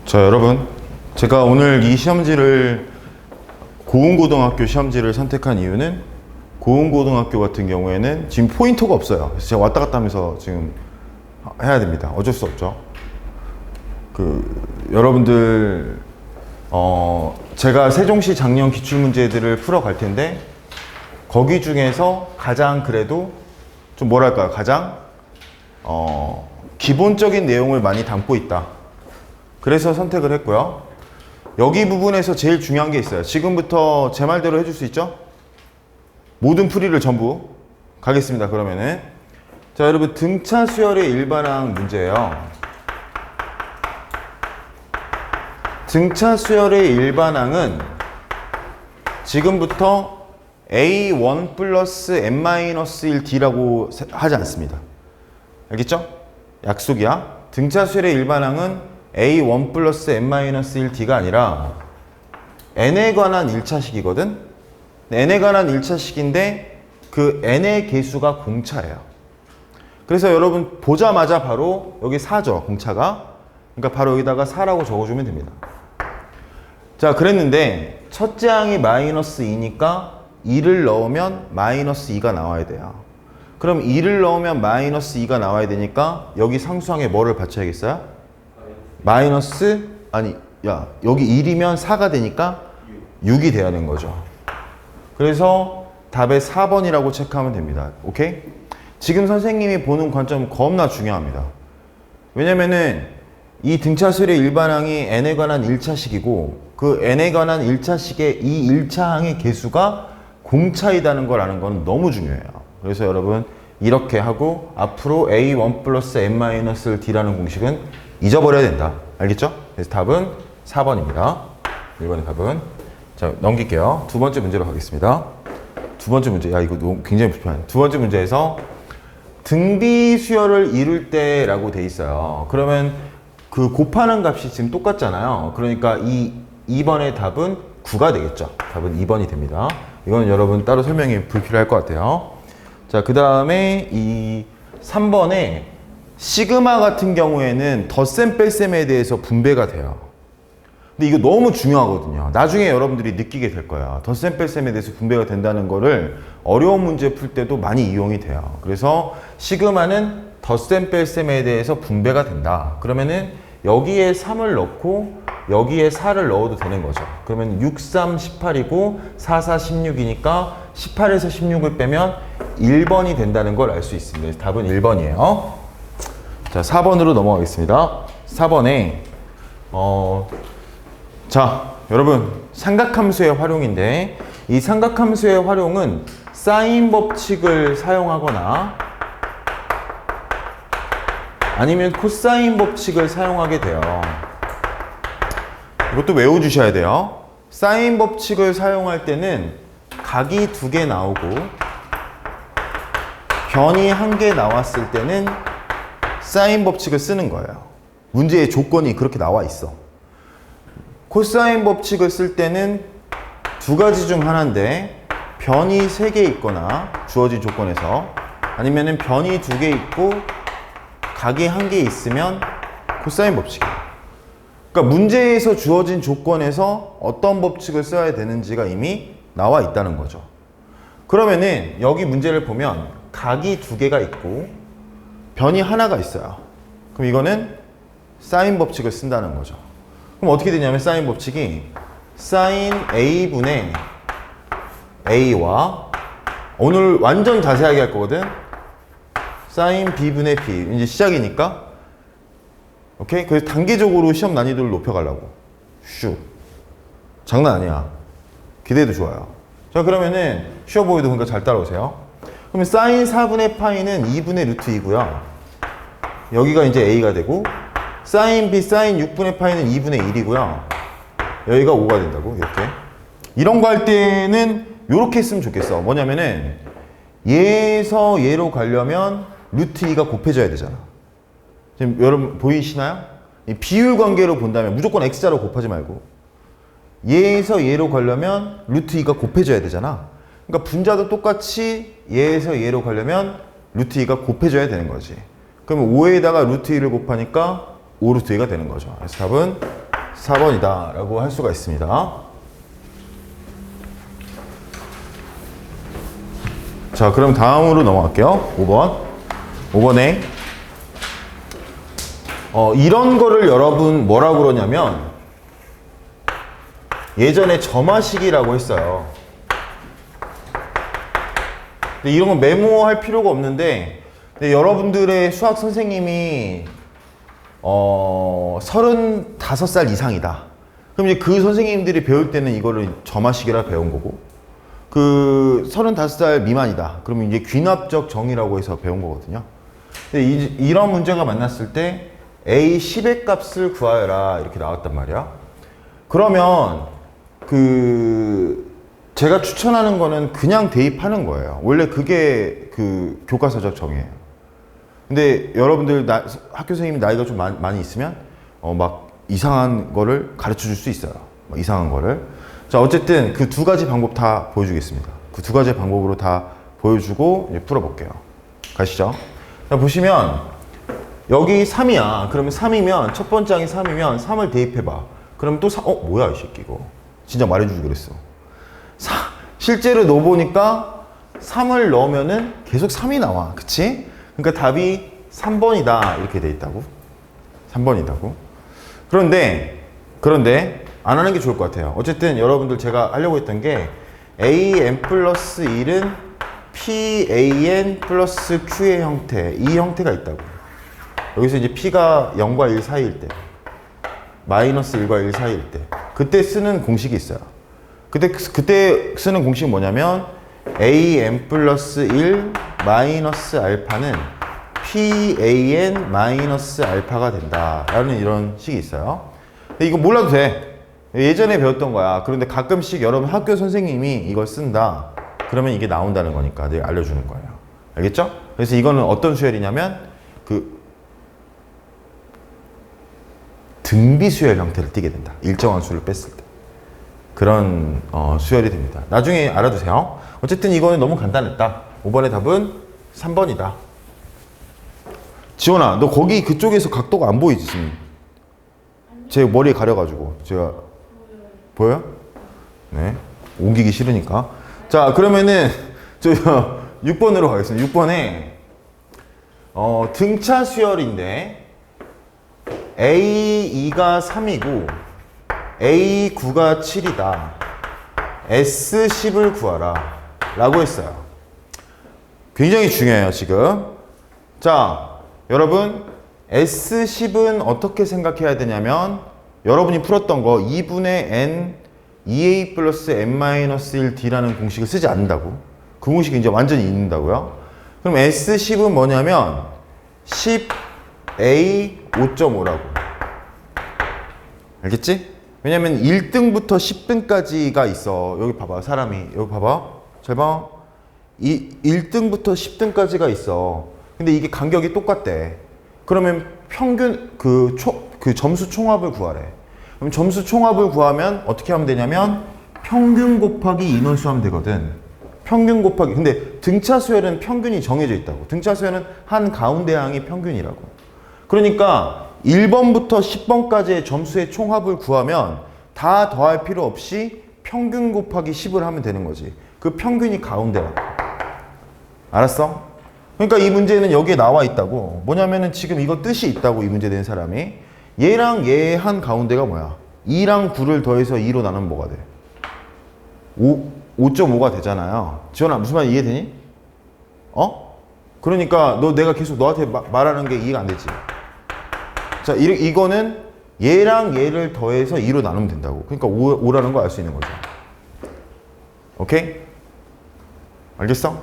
자, 여러분, 제가 오늘 이 시험지를 고운고등학교 시험지를 선택한 이유는 고운고등학교 같은 경우에는 지금 포인터가 없어요. 그래서 제가 왔다 갔다 하면서 지금 해야 됩니다. 어쩔 수 없죠. 여러분들 제가 세종시 작년 기출문제들을 풀어갈 텐데 거기 중에서 가장 그래도 좀 뭐랄까요, 가장 기본적인 내용을 많이 담고 있다. 그래서 선택을 했고요. 여기 부분에서 제일 중요한 게 있어요. 지금부터 제 말대로 해줄 수 있죠? 모든 풀이를 전부 가겠습니다. 그러면은 자, 여러분, 등차 수열의 일반항 문제예요. 등차 수열의 일반항은 지금부터 A1 플러스 N-1D라고 하지 않습니다. 알겠죠? 약속이야. 등차 수열의 일반항은 A1 플러스 N-1D가 아니라 N에 관한 1차식이거든? N에 관한 1차식인데 그 N의 개수가 공차예요. 그래서 여러분 보자마자 바로 여기 4죠, 공차가. 그러니까 바로 여기다가 4라고 적어주면 됩니다. 자, 그랬는데 첫째 항이 마이너스 2니까 2를 넣으면 마이너스 2가 나와야 돼요. 그럼 2를 넣으면 마이너스 2가 나와야 되니까 여기 상수항에 뭐를 받쳐야겠어요? 마이너스, 여기 1이면 4가 되니까 6이 돼야 되는 거죠. 그래서 답에 4번이라고 체크하면 됩니다. 오케이? 지금 선생님이 보는 관점 겁나 중요합니다. 왜냐면은 이 등차수열의 일반항이 N에 관한 1차식이고 그 N에 관한 1차식의 이 1차항의 개수가 공차이다는 걸 아는 건 너무 중요해요. 그래서 여러분 이렇게 하고 앞으로 A1 플러스 N-D라는 공식은 잊어버려야 된다. 알겠죠? 그래서 답은 4번입니다. 1번의 답은. 자, 넘길게요. 두 번째 문제로 가겠습니다. 두 번째 문제. 야, 이거 너무 굉장히 불편해. 두 번째 문제에서 등비 수열을 이룰 때라고 돼 있어요. 그러면 그 곱하는 값이 지금 똑같잖아요. 그러니까 2번의 답은 9가 되겠죠. 답은 2번이 됩니다. 이건 여러분 따로 설명이 불필요할 것 같아요. 자, 그 다음에 이 3번에 시그마 같은 경우에는 덧셈 뺄셈에 대해서 분배가 돼요. 근데 이거 너무 중요하거든요. 나중에 여러분들이 느끼게 될 거야. 덧셈 뺄셈에 대해서 분배가 된다는 거를 어려운 문제 풀 때도 많이 이용이 돼요. 그래서 시그마는 덧셈 뺄셈에 대해서 분배가 된다. 그러면은 여기에 3을 넣고 여기에 4를 넣어도 되는 거죠. 그러면 6, 3, 18이고 4, 4, 16이니까 18에서 16을 빼면 1번이 된다는 걸 알 수 있습니다. 답은 1번이에요. 자, 4번으로 넘어가겠습니다. 4번에 자, 여러분, 삼각함수의 활용인데 이 삼각함수의 활용은 사인 법칙을 사용하거나 아니면 코사인 법칙을 사용하게 돼요. 이것도 외워주셔야 돼요. 사인 법칙을 사용할 때는 각이 2개 나오고 변이 1개 나왔을 때는 사인 법칙을 쓰는 거예요. 문제의 조건이 그렇게 나와 있어. 코사인 법칙을 쓸 때는 두 가지 중 하나인데 변이 3개 있거나 주어진 조건에서 아니면은 변이 2개 있고 각이 1개 있으면 코사인 법칙이에요. 그러니까 문제에서 주어진 조건에서 어떤 법칙을 써야 되는지가 이미 나와 있다는 거죠. 그러면은 여기 문제를 보면 각이 2개가 있고 변이 1가 있어요. 그럼 이거는 사인 법칙을 쓴다는 거죠. 그럼 어떻게 되냐면 사인 법칙이 사인 A분의 A와 오늘 완전 자세하게 할 거거든. 사인 B분의 B. 이제 시작이니까. 오케이? 그래서 단계적으로 시험 난이도를 높여가려고. 슉. 장난 아니야. 기대해도 좋아요. 자, 그러면은 쉬워 보여도 그러니까 잘 따라오세요. 그러면 사인 4분의 파이는 2분의 루트 2고요. 여기가 이제 A가 되고 사인 B, 사인 6분의 파이는 2분의 1이고요. 여기가 5가 된다고, 이렇게. 이런 거 할 때는 이렇게 했으면 좋겠어. 뭐냐면은 얘에서 얘로 가려면 루트 2가 곱해져야 되잖아. 지금 여러분 보이시나요? 이 비율 관계로 본다면 무조건 X자로 곱하지 말고 얘에서 얘로 가려면 루트 2가 곱해져야 되잖아. 그러니까 분자도 똑같이 얘에서 얘로 가려면 루트 2가 곱해져야 되는 거지. 그러면 5에다가 루트 2를 곱하니까 5 루트 2가 되는 거죠. 그래서 답은 4번이다 라고 할 수가 있습니다. 자, 그럼 다음으로 넘어갈게요. 5번. 5번에 이런 거를 여러분 뭐라고 그러냐면 예전에 점화식이라고 했어요. 근데 이런 건 메모할 필요가 없는데, 근데 여러분들의 수학 선생님이 35살 이상이다. 그럼 이제 그 선생님들이 배울 때는 이거를 점화식이라 배운 거고, 그 35살 미만이다. 그러면 이제 귀납적 정의라고 해서 배운 거거든요. 근데 이런 문제가 만났을 때 A 10의 값을 구하여라 이렇게 나왔단 말이야. 그러면 제가 추천하는 거는 그냥 대입하는 거예요. 원래 그게 그 교과서적 정의예요. 근데 여러분들 학교 선생님이 나이가 좀 많이 있으면 막 이상한 거를 가르쳐 줄 수 있어요. 막 이상한 거를. 자, 어쨌든 그 두 가지 방법 다 보여주겠습니다. 그 두 가지 방법으로 다 보여주고 이제 풀어볼게요. 가시죠. 자, 보시면 여기 3이야. 그러면 3이면 첫 번째 항이 3이면 3을 대입해봐. 그럼 또 뭐야 이 새끼 이거. 진짜 말해주지 그랬어. 실제로 넣어보니까 3을 넣으면은 계속 3이 나와. 그치? 그러니까 답이 3번이다 이렇게 돼 있다고. 3번이다고. 그런데 안 하는 게 좋을 것 같아요. 어쨌든 여러분들 제가 하려고 했던 게 AN 플러스 1은 PAN 플러스 Q의 형태, 이 형태가 있다고. 여기서 이제 P가 0과 1 사이일 때, 마이너스 1과 1 사이일 때, 그때 쓰는 공식이 있어요. 그때 쓰는 공식은 뭐냐면 AN 플러스 1 마이너스 알파는 PAN 마이너스 알파가 된다 라는 이런 식이 있어요. 근데 이거 몰라도 돼. 예전에 배웠던 거야. 그런데 가끔씩 여러분 학교 선생님이 이걸 쓴다. 그러면 이게 나온다는 거니까 내가 알려주는 거예요. 알겠죠? 그래서 이거는 어떤 수열이냐면 등비수열 형태를 띠게 된다. 일정한 수를 뺐을 때. 그런 수열이 됩니다. 나중에 알아두세요. 어쨌든 이거는 너무 간단했다. 5번의 답은 3번이다. 지원아, 너 거기 그쪽에서 각도가 안 보이지 지금? 제 머리에 가려가지고 제가 보여요? 네, 옮기기 싫으니까. 자, 그러면은 저 6번으로 가겠습니다. 6번에 등차 수열인데 A2가 3이고 A9가 7이다. S10을 구하라 라고 했어요. 굉장히 중요해요 지금. 자, 여러분 S10은 어떻게 생각해야 되냐면 여러분이 풀었던 거 2분의 n 2a 플러스 n-1d라는 공식을 쓰지 않는다고. 그 공식이 이제 완전히 있는다고요. 그럼 S10은 뭐냐면 10a 5.5라고. 알겠지? 왜냐면 1등부터 10등까지가 있어. 여기 봐봐, 사람이. 여기 봐봐. 잘 봐. 1등부터 10등까지가 있어. 근데 이게 간격이 똑같대. 그러면 평균, 그 점수 총합을 구하래. 그럼 점수 총합을 구하면 어떻게 하면 되냐면 평균 곱하기 인원수 하면 되거든. 평균 곱하기. 근데 등차 수열은 평균이 정해져 있다고. 등차 수열은 한 가운데 항이 평균이라고. 그러니까 1번부터 10번까지의 점수의 총합을 구하면 다 더할 필요 없이 평균 곱하기 10을 하면 되는 거지. 그 평균이 가운데라고. 알았어? 그러니까 이 문제는 여기에 나와 있다고. 뭐냐면은 지금 이거 뜻이 있다고. 이 문제 낸 사람이 얘랑 얘 한 가운데가 뭐야? 2랑 9를 더해서 2로 나누면 뭐가 돼? 5.5가 되잖아요. 지원아, 무슨 말 이해되니? 그러니까 내가 계속 너한테 말하는 게 이해가 안 되지. 자, 이거는 얘랑 얘를 더해서 2로 나누면 된다고. 그러니까 5라는 거 알 수 있는 거죠. 오케이? 알겠어?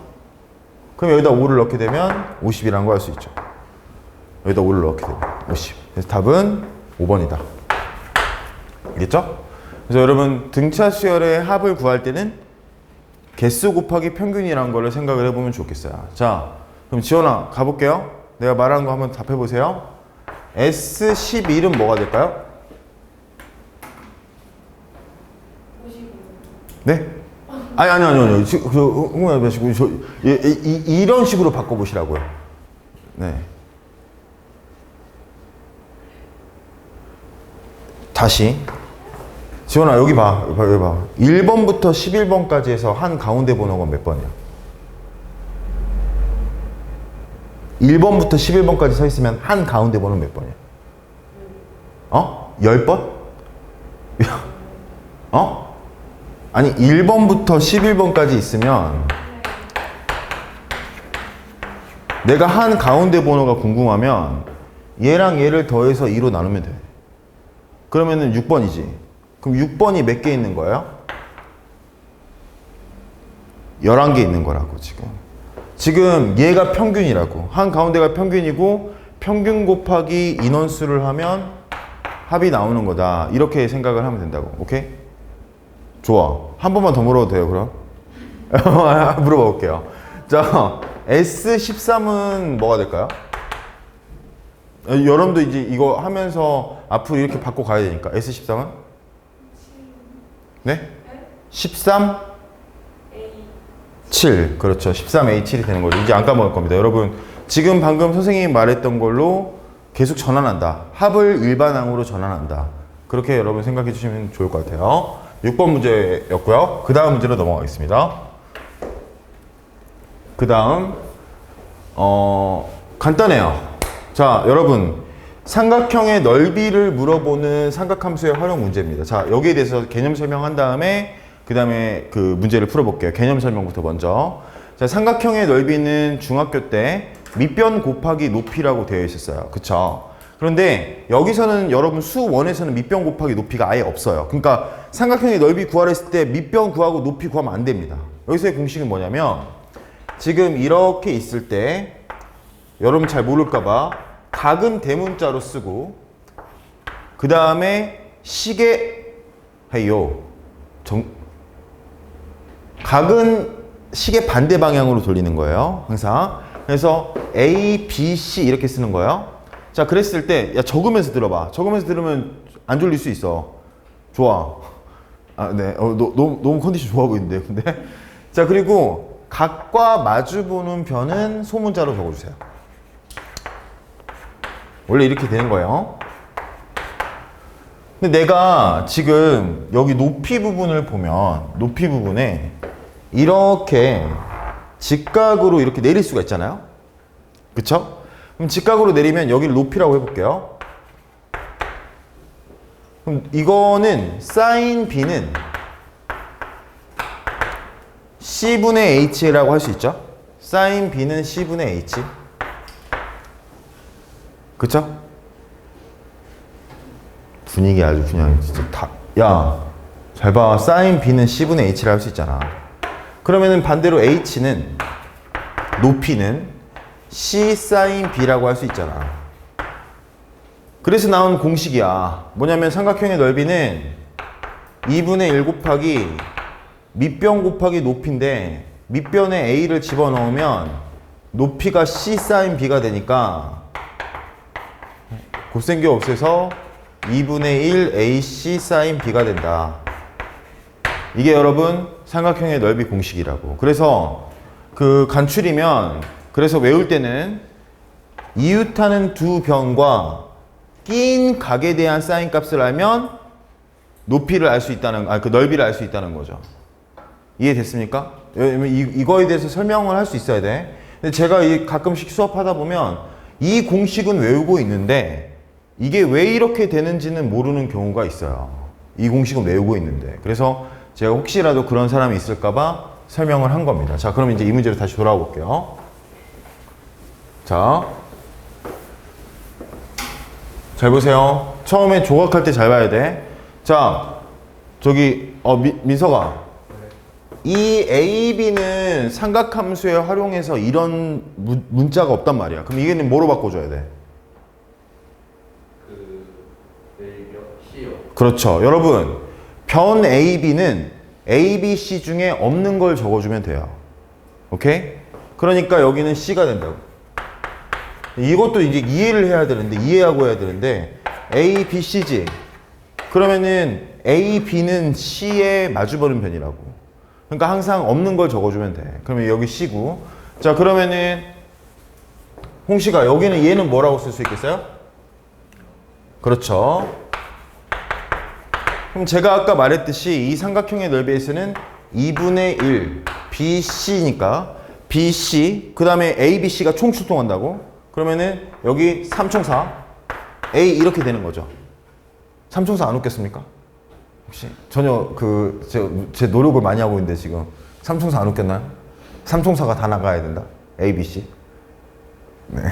그럼 여기다 5를 넣게 되면 50이라는 거 알 수 있죠. 여기다 5를 넣게 되면 50. 그래서 답은 5번이다. 알겠죠? 그래서 여러분 등차 수열의 합을 구할 때는 개수 곱하기 평균이라는 걸 생각을 해보면 좋겠어요. 자, 그럼 지원아 가볼게요. 내가 말하는 거 한번 답해보세요. S11은 뭐가 될까요? 55. 네? 아니. 흥분하지 마시고 이런 식으로 바꿔보시라고요. 네. 다시. 지원아, 여기 봐. 여기 봐. 1번부터 11번까지 해서 한 가운데 번호가 몇 번이야? 1번부터 11번까지 서 있으면 한 가운데 번호 몇 번이야? 10번? 아니, 1번부터 11번까지 있으면 내가 한 가운데 번호가 궁금하면 얘랑 얘를 더해서 2로 나누면 돼. 그러면은 6번이지. 그럼 6번이 몇 개 있는 거예요? 11개 있는 거라고, 지금. 지금 얘가 평균이라고. 한 가운데가 평균이고 평균 곱하기 인원수를 하면 합이 나오는 거다. 이렇게 생각을 하면 된다고. 오케이? 좋아. 한 번만 더 물어도 돼요, 그럼? 물어봐 볼게요. 자, S13은 뭐가 될까요? 여러분도 이제 이거 하면서 앞으로 이렇게 바꿔 가야 되니까. S13은? 네? 13? 7. 그렇죠. 13A7이 되는 거죠. 이제 안 까먹을 겁니다. 여러분, 지금 방금 선생님이 말했던 걸로 계속 전환한다. 합을 일반항으로 전환한다. 그렇게 여러분 생각해 주시면 좋을 것 같아요. 6번 문제였고요. 그 다음 문제로 넘어가겠습니다. 그 다음 간단해요. 자, 여러분, 삼각형의 넓이를 물어보는 삼각함수의 활용 문제입니다. 자, 여기에 대해서 개념 설명한 다음에 그 다음에 그 문제를 풀어볼게요. 개념 설명부터 먼저. 자, 삼각형의 넓이는 중학교 때 밑변 곱하기 높이라고 되어 있었어요. 그쵸? 그런데 여기서는 여러분 수1에서는 밑변 곱하기 높이가 아예 없어요. 그러니까 삼각형의 넓이 구하라 했을 때 밑변 구하고 높이 구하면 안 됩니다. 여기서의 공식은 뭐냐면 지금 이렇게 있을 때 여러분 잘 모를까봐 각은 대문자로 쓰고 그 다음에 시계 해요. 각은 시계 반대 방향으로 돌리는 거예요. 항상. 그래서 A, B, C 이렇게 쓰는 거예요. 자, 그랬을 때 야, 적으면서 들어봐. 적으면서 들으면 안 졸릴 수 있어. 좋아. 아, 네. 너무 컨디션 좋아 보이는데. 근데 자, 그리고 각과 마주보는 변은 소문자로 적어주세요. 원래 이렇게 되는 거예요. 근데 내가 지금 여기 높이 부분을 보면 높이 부분에 이렇게 직각으로 이렇게 내릴 수가 있잖아요. 그쵸? 그럼 직각으로 내리면 여기를 높이라고 해볼게요. 그럼 이거는 사인 B는 C분의 H라고 할 수 있죠? 사인 B는 C분의 H. 그쵸? 분위기 아주 그냥 진짜 다, 야, 잘 봐. 사인 B는 C분의 H라 할 수 있잖아. 그러면은 반대로 H는 높이는 C 사인 B라고 할 수 있잖아. 그래서 나온 공식이야. 뭐냐면 삼각형의 넓이는 2분의 1 곱하기 밑변 곱하기 높이인데 밑변에 A를 집어넣으면 높이가 C 사인 B가 되니까 곱셈기 없애서 2분의 1 AC 사인 B가 된다. 이게 여러분 삼각형의 넓이 공식이라고. 그래서 그 간추리면 그래서 외울 때는 이웃하는 두 변과 낀 각에 대한 사인 값을 알면 높이를 알 수 있다는, 그 넓이를 알 수 있다는 거죠. 이해됐습니까? 이거에 대해서 설명을 할 수 있어야 돼. 근데 제가 가끔씩 수업하다 보면 이 공식은 외우고 있는데 이게 왜 이렇게 되는지는 모르는 경우가 있어요. 이 공식은 외우고 있는데. 그래서 제가 혹시라도 그런 사람이 있을까봐 설명을 한 겁니다. 자, 그럼 이제 이 문제로 다시 돌아와 볼게요. 자, 잘 보세요. 처음에 조각할 때 잘 봐야 돼. 자, 저기 민서가 이 A, B는 삼각함수에 활용해서 이런 문자가 없단 말이야. 그럼 이게는 뭐로 바꿔줘야 돼? C요. 그렇죠. 여러분, 변 A, B는 A, B, C 중에 없는 걸 적어주면 돼요. 오케이? 그러니까 여기는 C가 된다고. 이것도 이제 이해를 해야 되는데, 이해하고 해야 되는데, A, B, C지. 그러면은 A, B는 C에 마주보는 변이라고. 그러니까 항상 없는 걸 적어주면 돼. 그러면 여기 C고. 자, 그러면은 홍씨가 여기는 얘는 뭐라고 쓸 수 있겠어요? 그렇죠. 그럼 제가 아까 말했듯이 이 삼각형의 넓이에서는 2분의 1 BC니까 BC 그 다음에 ABC가 총 출동한다고? 그러면은 여기 3총사 A 이렇게 되는 거죠. 3총사 안 웃겠습니까? 혹시 전혀 제 노력을 많이 하고 있는데 지금 3총사 안 웃겼나요? 3총사가 다 나가야 된다. A, B, C. 네.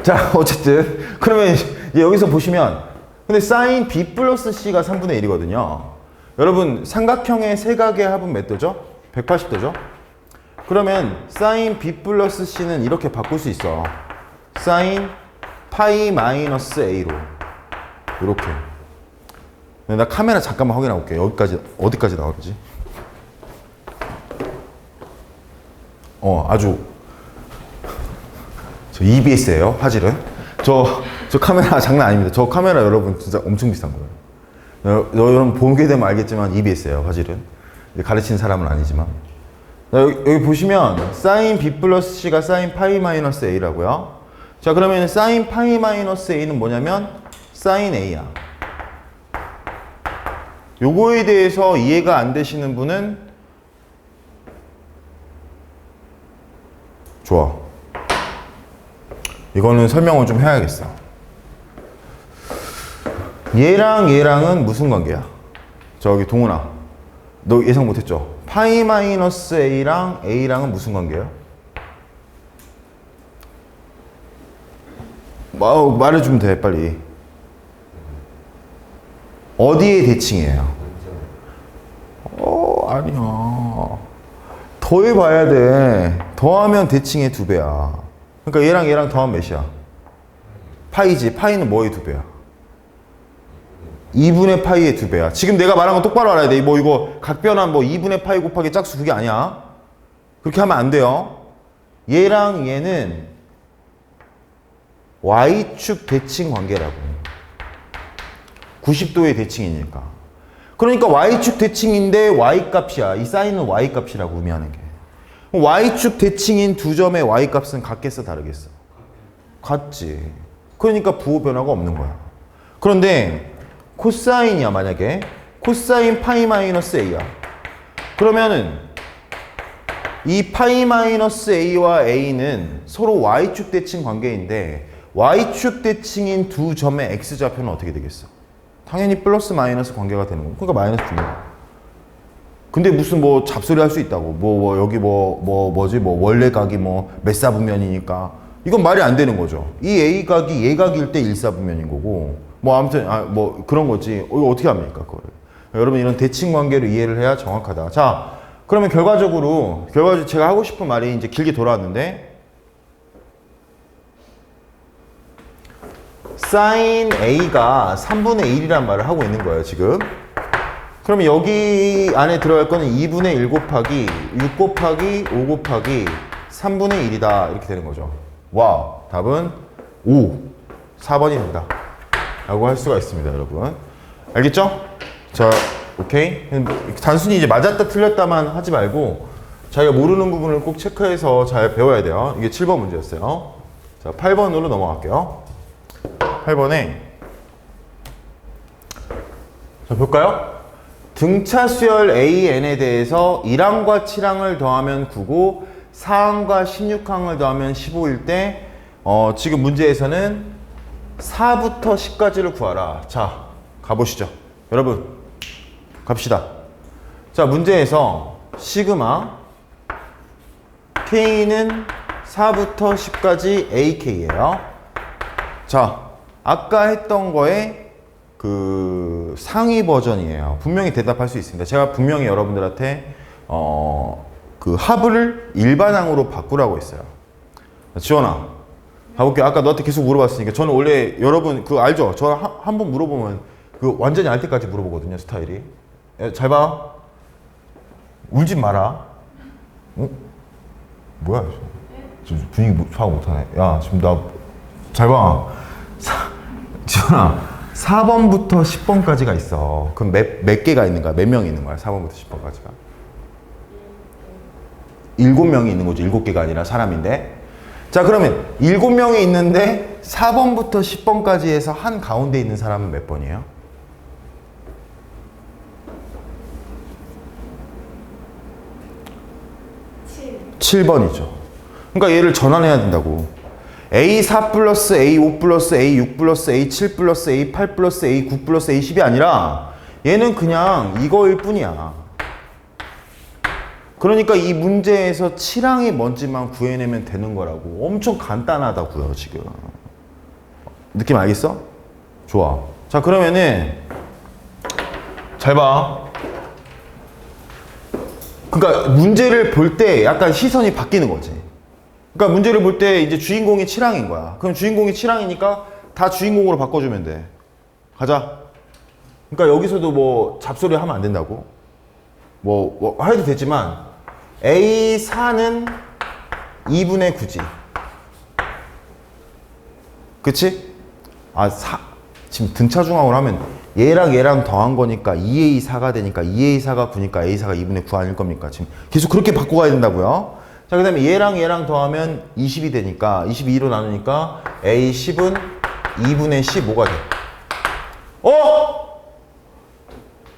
자, 어쨌든 그러면 이제 여기서 보시면 근데 사인 B 플러스 C가 3분의 1이거든요. 여러분 삼각형의 세각의 합은 몇 도죠? 180도죠? 그러면 사인 B 플러스 C는 이렇게 바꿀 수 있어. 사인 파이 마이너스 A로 이렇게. 나 카메라 잠깐만 확인해 볼게. 여기까지 어디까지 나오지? 아주 저 EBS예요 화질은. 저 카메라 장난 아닙니다. 저 카메라 여러분 진짜 엄청 비싼 거예요. 여러분 보게 되면 알겠지만 EBS예요 화질은. 가르치는 사람은 아니지만. 여기 보시면 사인 B 플러스 C가 사인 파이 마이너스 A라고요. 자 그러면 사인 파이 마이너스 A는 뭐냐면 사인 A야. 요거에 대해서 이해가 안 되시는 분은 좋아. 이거는 설명을 좀 해야겠어. 얘랑 얘랑은 무슨 관계야? 저기 동훈아, 너 예상 못했죠? 파이 마이너스 A랑 A랑은 무슨 관계예요? 말해주면 돼 빨리. 어디의 대칭이에요? 아니야. 더해봐야 돼. 더하면 대칭의 2배야. 그러니까 얘랑 얘랑 더하면 몇이야? 파이지. 파이는 뭐의 2배야? 2분의 파이의 2배야. 지금 내가 말한 거 똑바로 알아야 돼. 이거 각변환 2분의 파이 곱하기 짝수 그게 아니야. 그렇게 하면 안 돼요. 얘랑 얘는 Y축 대칭 관계라고. 90도의 대칭이니까. 그러니까 Y축 대칭인데 Y값이야. 이 사인은 Y값이라고 의미하는 게. Y축 대칭인 두 점의 Y값은 같겠어 다르겠어? 같지. 그러니까 부호 변화가 없는 거야. 그런데 코사인이야 만약에. 코사인 파이 마이너스 A야. 그러면은 이 파이 마이너스 A와 A는 서로 Y축 대칭 관계인데 Y축 대칭인 두 점의 X좌표는 어떻게 되겠어? 당연히 플러스 마이너스 관계가 되는 거고. 그러니까 마이너스 주는 거야. 근데 무슨 잡소리 할 수 있다고. 여기 원래 각이 몇 사분면이니까. 이건 말이 안 되는 거죠. 이 A 각이 얘 각일 때 1사분면인 거고. 아무튼, 그런 거지. 이거 어떻게 합니까, 그거를. 여러분, 이런 대칭 관계를 이해를 해야 정확하다. 자, 그러면 결과적으로 제가 하고 싶은 말이 이제 길게 돌아왔는데, 사인 A가 3분의 1이란 말을 하고 있는 거예요, 지금. 그러면 여기 안에 들어갈 거는 2분의 1 곱하기 6 곱하기 5 곱하기 3분의 1이다. 이렇게 되는 거죠. 와, 답은 5, 4번입니다. 라고 할 수가 있습니다, 여러분. 알겠죠? 자, 오케이? 단순히 이제 맞았다 틀렸다만 하지 말고 자기가 모르는 부분을 꼭 체크해서 잘 배워야 돼요. 이게 7번 문제였어요. 자, 8번으로 넘어갈게요. 8번에 자, 볼까요? 등차 수열 AN에 대해서 1항과 7항을 더하면 9고 4항과 16항을 더하면 15일 때 지금 문제에서는 4부터 10까지를 구하라. 자, 가보시죠. 여러분, 갑시다. 자, 문제에서 시그마 K는 4부터 10까지 AK예요. 자, 아까 했던 거에 그 상위 버전이에요. 분명히 대답할 수 있습니다. 제가 분명히 여러분들한테 그 합을 일반항으로 바꾸라고 했어요. 지원아, 가볼게요. 아까 너한테 계속 물어봤으니까. 저는 원래 여러분 그거 알죠? 저 한 번 물어보면 그 완전히 알 때까지 물어보거든요, 스타일이. 잘 봐. 울지 마라. 뭐야? 분위기 파악 못하네. 야, 지금 나 잘 봐. 지원아. 4번부터 10번까지가 있어. 그럼 몇 개가 있는 거야? 몇 명이 있는 거야? 4번부터 10번까지가. 7명이 있는 거죠. 7개가 아니라 사람인데. 자, 그러면 7명이 있는데 4번부터 10번까지 해서 한 가운데 있는 사람은 몇 번이에요? 7번이죠. 그러니까 얘를 전환해야 된다고. A4 플러스 A5 플러스 A6 플러스 A7 플러스 A8 플러스 A9 플러스 A10이 아니라 얘는 그냥 이거일 뿐이야. 그러니까 이 문제에서 7항의 뭔지만 구해내면 되는 거라고. 엄청 간단하다고요, 지금. 느낌 알겠어? 좋아. 자, 그러면은 잘 봐. 그러니까 문제를 볼 때 약간 시선이 바뀌는 거지. 그러니까 문제를 볼 때 이제 주인공이 7항인 거야. 그럼 주인공이 7항이니까 다 주인공으로 바꿔주면 돼. 가자. 그러니까 여기서도 뭐 잡소리 하면 안 된다고. 뭐 해도 되지만 A4는 2분의 9지. 그치? 지금 등차중항으로 하면 얘랑 더한 거니까 2A4가 되니까 2A4가 9니까 A4가 2분의 9 아닐 겁니까? 지금 계속 그렇게 바꿔가야 된다고요. 자, 그 다음에 얘랑 더하면 20이 되니까 22로 나누니까 A10은 2분의 15가 돼.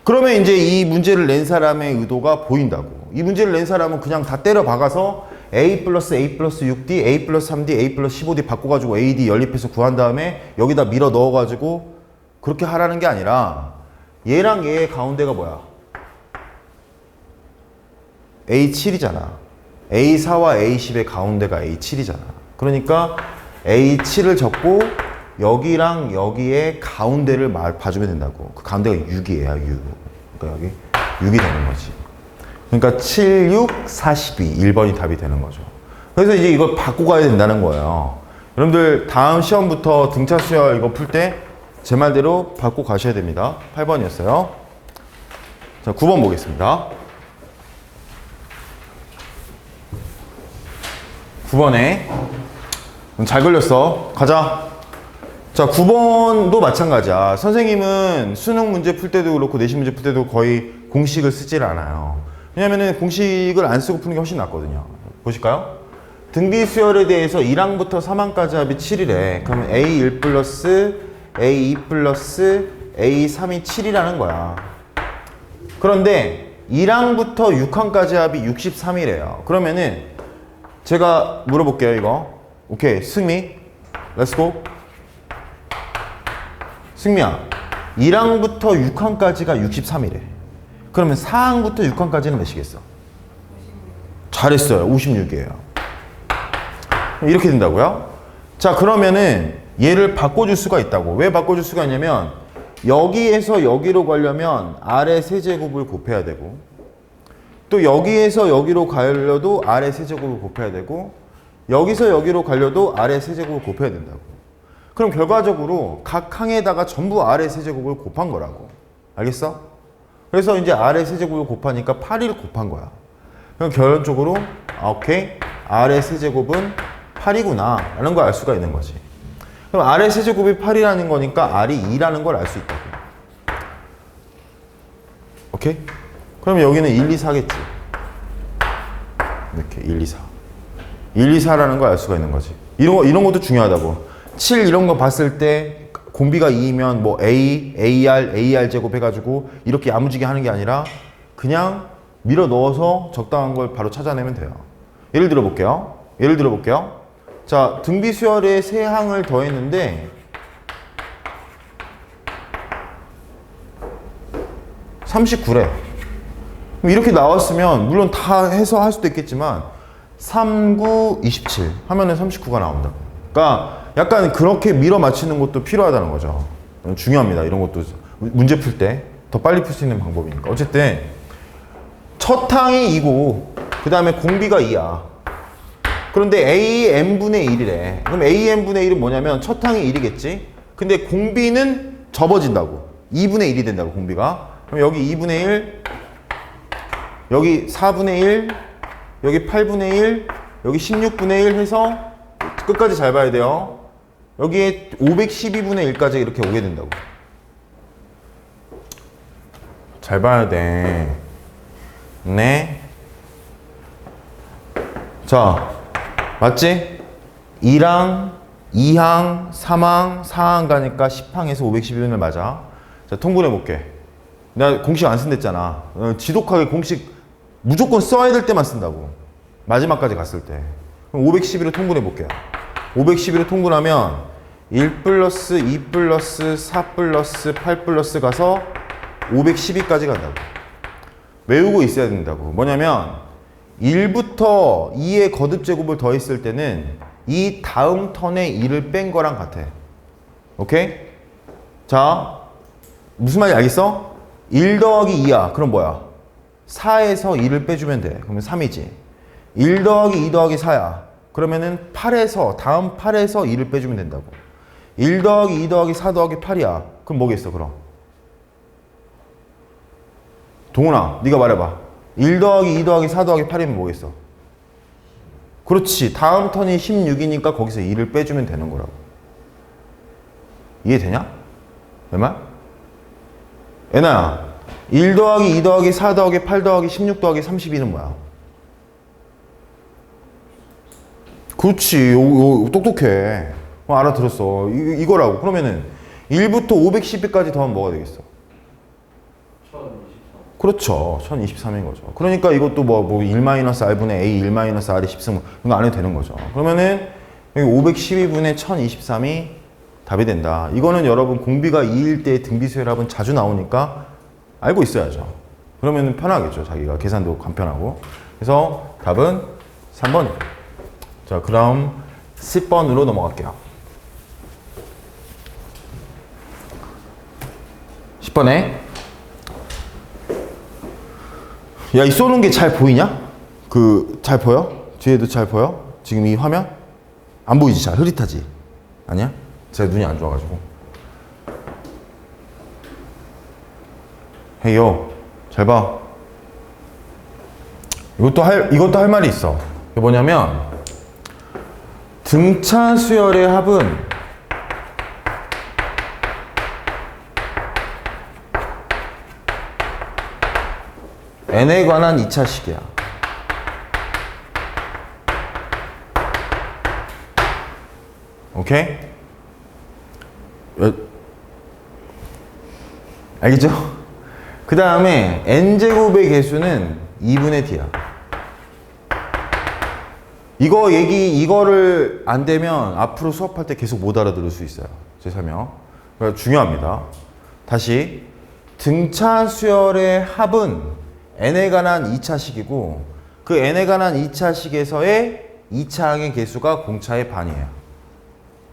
그러면 이제 이 문제를 낸 사람의 의도가 보인다고. 이 문제를 낸 사람은 그냥 다 때려 박아서 A 플러스 6D, A 플러스 3D, A 플러스 15D 바꿔가지고 AD 연립해서 구한 다음에 여기다 밀어 넣어가지고 그렇게 하라는 게 아니라 얘랑 얘의 가운데가 뭐야? A7이잖아. A4와 A10의 가운데가 A7이잖아. 그러니까 A7을 적고 여기랑 여기의 가운데를 봐주면 된다고. 그 가운데가 6이에요, 6. 그러니까 여기 6이 되는 거지. 그러니까 7, 6, 42. 1번이 답이 되는 거죠. 그래서 이제 이걸 바꾸고 가야 된다는 거예요. 여러분들 다음 시험부터 등차 수열 이거 풀 때 제 말대로 바꾸고 가셔야 됩니다. 8번이었어요. 자, 9번 보겠습니다. 9번에 잘 걸렸어. 가자. 자, 9번도 마찬가지야. 선생님은 수능 문제 풀 때도 그렇고 내신 문제 풀 때도 거의 공식을 쓰질 않아요. 왜냐면은 공식을 안 쓰고 푸는 게 훨씬 낫거든요. 보실까요? 등비 수열에 대해서 1항부터 3항까지 합이 7이래. 그러면 A1 플러스 A2 플러스 A3이 7이라는 거야. 그런데 1항부터 6항까지 합이 63이래요. 그러면은 제가 물어볼게요, 이거. 오케이, 승미. 렛츠고. 승미야, 1항부터 6항까지가 63이래. 그러면 4항부터 6항까지는 몇이겠어? 잘했어요. 56이에요. 이렇게 된다고요? 자, 그러면은 얘를 바꿔줄 수가 있다고. 왜 바꿔줄 수가 있냐면 여기에서 여기로 가려면 아래 세제곱을 곱해야 되고 또 여기에서 여기로 가려도 아래 세제곱을 곱해야 되고 여기서 여기로 가려도 아래 세제곱을 곱해야 된다고. 그럼 결과적으로 각 항에다가 전부 아래 세제곱을 곱한 거라고. 알겠어? 그래서 이제 아래 세제곱을 곱하니까 8을 곱한 거야. 그럼 결론적으로 오케이, 아래 세제곱은 8이구나 라는 걸 알 수가 있는 거지. 그럼 아래 세제곱이 8이라는 거니까 R이 2라는 걸 알 수 있다고. 오케이? 그럼 여기는 1, 2, 4겠지. 이렇게 1, 2, 4. 1, 2, 4라는 걸 알 수가 있는 거지. 이런 것도 중요하다고. 7 이런 거 봤을 때 공비가 2이면 뭐 A, AR 제곱 해가지고 이렇게 야무지게 하는 게 아니라 그냥 밀어 넣어서 적당한 걸 바로 찾아내면 돼요. 예를 들어 볼게요. 자, 등비 수열에 3항을 더했는데 39래. 이렇게 나왔으면 물론 다 해서 할 수도 있겠지만 3, 9, 27 하면은 39가 나온다. 그러니까 약간 그렇게 밀어 맞추는 것도 필요하다는 거죠. 중요합니다. 이런 것도 문제 풀 때 더 빨리 풀 수 있는 방법이니까. 어쨌든 첫 항이 2고 그 다음에 공비가 2야. 그런데 AN분의 1이래. 그럼 AN분의 1은 뭐냐면 첫 항이 1이겠지? 근데 공비는 접어진다고. 2분의 1이 된다고, 공비가. 그럼 여기 2분의 1, 여기 4분의 1, 여기 8분의 1, 여기 16분의 1 해서 끝까지 잘 봐야 돼요. 여기에 512분의 1까지 이렇게 오게 된다고. 잘 봐야 돼. 네. 자, 맞지? 1항, 2항, 3항, 4항 가니까 10항에서 512분을 맞아. 자, 통분해 볼게. 내가 공식 안 쓴댔잖아. 지독하게 공식 무조건 써야 될 때만 쓴다고. 마지막까지 갔을 때. 그럼 512로 통분해 볼게요. 512로 통분하면 1 플러스 2 플러스 4 플러스 8 플러스 가서 512까지 간다고. 외우고 있어야 된다고. 뭐냐면 1부터 2의 거듭제곱을 더했을 때는 이 다음 턴에 2를 뺀 거랑 같아. 오케이? 자, 무슨 말인지 알겠어? 1 더하기 2야. 그럼 뭐야? 4에서 2를 빼주면 돼. 그러면 3이지. 1 더하기 2 더하기 4야. 그러면은 8에서, 다음 8에서 2를 빼주면 된다고. 1 더하기 2 더하기 4 더하기 8이야. 그럼 뭐겠어, 그럼? 동훈아, 네가 말해봐. 1 더하기 2 더하기 4 더하기 8이면 뭐겠어? 그렇지. 다음 턴이 16이니까 거기서 2를 빼주면 되는 거라고. 이해되냐? 내 말? 애나야, 1 더하기 2 더하기 4 더하기 8 더하기 16 더하기 32는 뭐야? 그렇지. 요 똑똑해. 알아들었어. 이거라고. 그러면은 1부터 512까지 더하면 뭐가 되겠어? 1023. 그렇죠. 1023인 거죠. 그러니까 이것도 뭐 1-r분의 a 1-r이 10승 이거 안 해도 되는 거죠. 그러면은 여기 512분의 1023이 답이 된다. 이거는 여러분 공비가 2일 때 등비수열합은 자주 나오니까 알고 있어야죠. 그러면 편하겠죠. 자기가 계산도 간편하고. 그래서 답은 3번이에요. 자, 그럼 10번으로 넘어갈게요. 10번에 야, 이 쏘는 게 잘 보이냐? 잘 보여? 뒤에도 잘 보여? 지금 이 화면? 안 보이지? 잘 흐릿하지? 아니야? 제가 눈이 안 좋아가지고. 헤이요, 잘 봐. 이것도 할 말이 있어. 이게 뭐냐면 등차 수열의 합은 n에 관한 2차식이야. 오케이? 알겠죠? 그 다음에 n제곱의 개수는 2분의 d야. 이거를 안 되면 앞으로 수업할 때 계속 못 알아들을 수 있어요. 제 설명. 그러니까 중요합니다. 다시. 등차 수열의 합은 n에 관한 2차식이고 그 n에 관한 2차식에서의 2차항의 개수가 공차의 반이에요.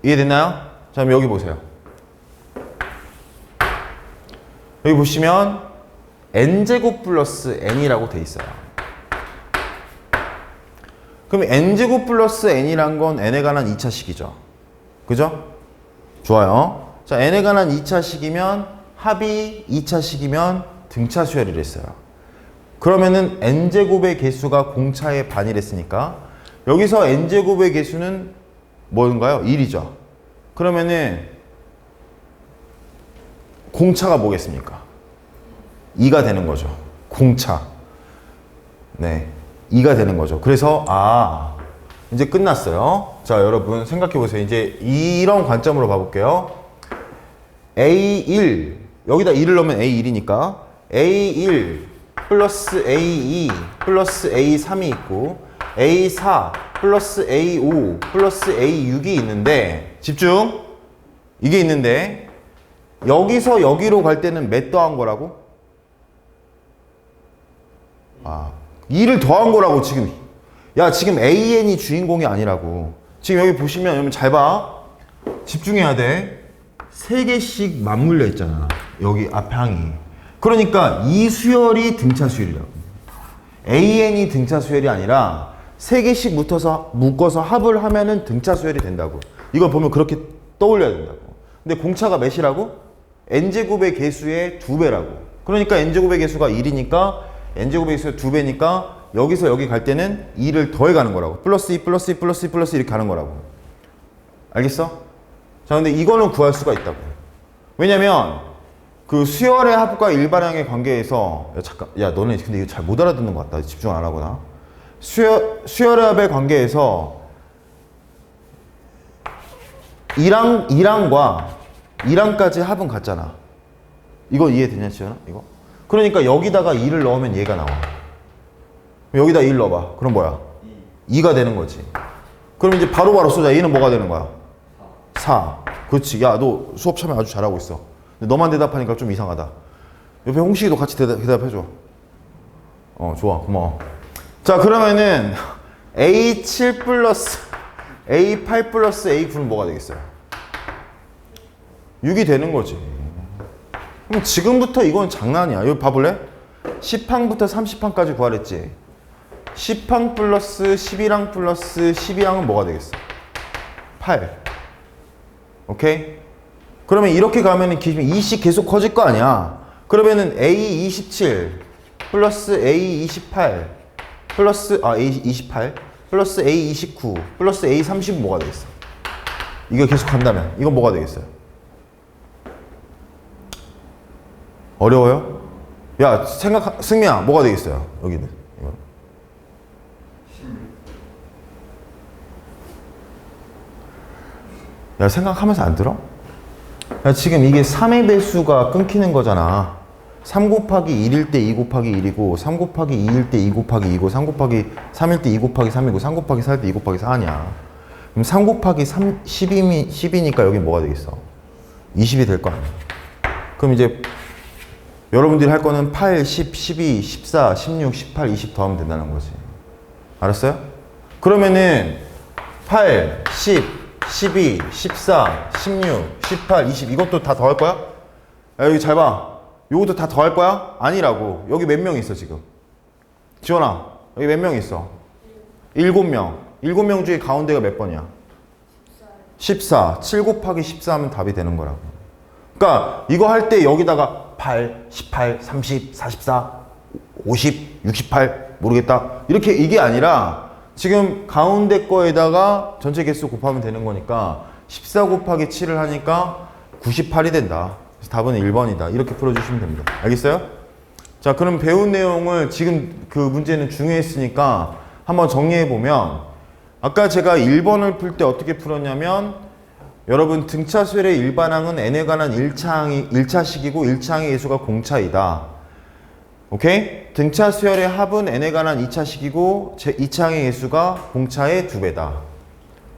이해됐나요? 자, 그럼 여기 보세요. 여기 보시면 n제곱 플러스 n이라고 돼 있어요. 그럼 n제곱 플러스 n이란 건 n에 관한 2차식이죠. 그죠? 좋아요. 자, n에 관한 2차식이면 합이 2차식이면 등차 수열이랬어요. 그러면은 n제곱의 개수가 공차의 반이랬으니까 여기서 n제곱의 개수는 뭔가요? 1이죠. 그러면은 공차가 뭐겠습니까? 2가 되는 거죠. 공차. 네. 2가 되는 거죠. 그래서 이제 끝났어요. 자, 여러분 생각해 보세요. 이제 이런 관점으로 봐볼게요. A1 여기다 2를 넣으면 A1이니까 A1 플러스 A2 플러스 A3이 있고 A4 플러스 A5 플러스 A6이 있는데 집중! 이게 있는데 여기서 여기로 갈 때는 몇 더한 거라고? 2를 더한 거라고 지금. 야, 지금 AN이 주인공이 아니라고. 지금 여기 보시면 여러분 잘 봐. 집중해야 돼. 3개씩 맞물려 있잖아. 여기 앞에 항이. 그러니까 이 수열이 등차 수열이라고. AN이 등차 수열이 아니라 3개씩 묶어서 합을 하면은 등차 수열이 된다고. 이걸 보면 그렇게 떠올려야 된다고. 근데 공차가 몇이라고? n제곱의 개수의 2배라고. 그러니까 n제곱의 개수가 1이니까 n제곱의 개수가 2배니까 여기서 여기 갈 때는 2를 더해 가는 거라고. 플러스 2 플러스 2 플러스 2 플러스 이렇게 가는 거라고. 알겠어? 자, 근데 이거는 구할 수가 있다고. 왜냐면 그 수열의 합과 일반항의 관계에서 너네 근데 이거 잘 못 알아듣는 것 같다. 집중 안 하구나. 수열의 합의 관계에서 1항과 2항까지 합은 같잖아. 이거 이해되냐, 지현아? 이거? 그러니까 여기다가 2를 넣으면 얘가 나와. 여기다 1 넣어봐. 그럼 뭐야? 2가 되는 거지. 그럼 이제 바로바로 쏘자. A는 뭐가 되는 거야? 4. 그렇지. 야, 너 수업 참여 아주 잘하고 있어. 근데 너만 대답하니까 좀 이상하다. 옆에 홍식이도 같이 대답해줘. 좋아. 고마워. 자, 그러면은 A7 플러스 A8 플러스 A9는 뭐가 되겠어요? 6이 되는 거지. 그럼 지금부터 이건 장난이야. 여기 봐볼래? 10항부터 30항까지 구하랬지. 10항 플러스 11항 플러스 12항은 뭐가 되겠어? 8. 오케이? 그러면 이렇게 가면은 2씩 계속 커질 거 아니야. 그러면은 A27 플러스 A28 플러스 A28 플러스 A29 플러스 A30은 뭐가 되겠어? 이거 계속 간다면 이건 뭐가 되겠어요? 어려워요? 야, 승미야, 뭐가 되겠어요? 여기는 이거. 야, 생각하면서 안 들어? 야, 지금 이게 3의 배수가 끊기는 거잖아. 3 곱하기 1일 때 2 곱하기 1이고 3 곱하기 2일 때 2 곱하기 2고 3 곱하기 3일 때 2 곱하기 3이고 3 곱하기 4일 때 2 곱하기 4냐. 그럼 3 곱하기 3, 10이니까 여기 뭐가 되겠어? 20이 될 거 아니야. 그럼 이제 여러분들이 할 거는 8, 10, 12, 14, 16, 18, 20 더하면 된다는 거지. 알았어요? 그러면은 8, 10, 12, 14, 16, 18, 20 이것도 다 더할 거야? 야, 여기 잘 봐. 이것도 다 더할 거야? 아니라고. 여기 몇 명 있어 지금? 지원아, 여기 몇 명 있어? 7명. 7명 중에 가운데가 몇 번이야? 14. 7 곱하기 14 하면 답이 되는 거라고. 그러니까 이거 할 때 여기다가 8, 18, 30, 44, 50, 68 모르겠다. 이렇게 이게 아니라 지금 가운데 거에다가 전체 개수 곱하면 되는 거니까 14 곱하기 7을 하니까 98이 된다. 그래서 답은 1번이다. 이렇게 풀어주시면 됩니다. 알겠어요? 자, 그럼 배운 내용을 지금 그 문제는 중요했으니까 한번 정리해보면 아까 제가 1번을 풀 때 어떻게 풀었냐면 여러분 등차수열의 일반항은 n에 관한 1차식이고 1차항의 예수가 공차이다. 오케이? 등차수열의 합은 n에 관한 2차식이고 2차항의 예수가 공차의 2배다.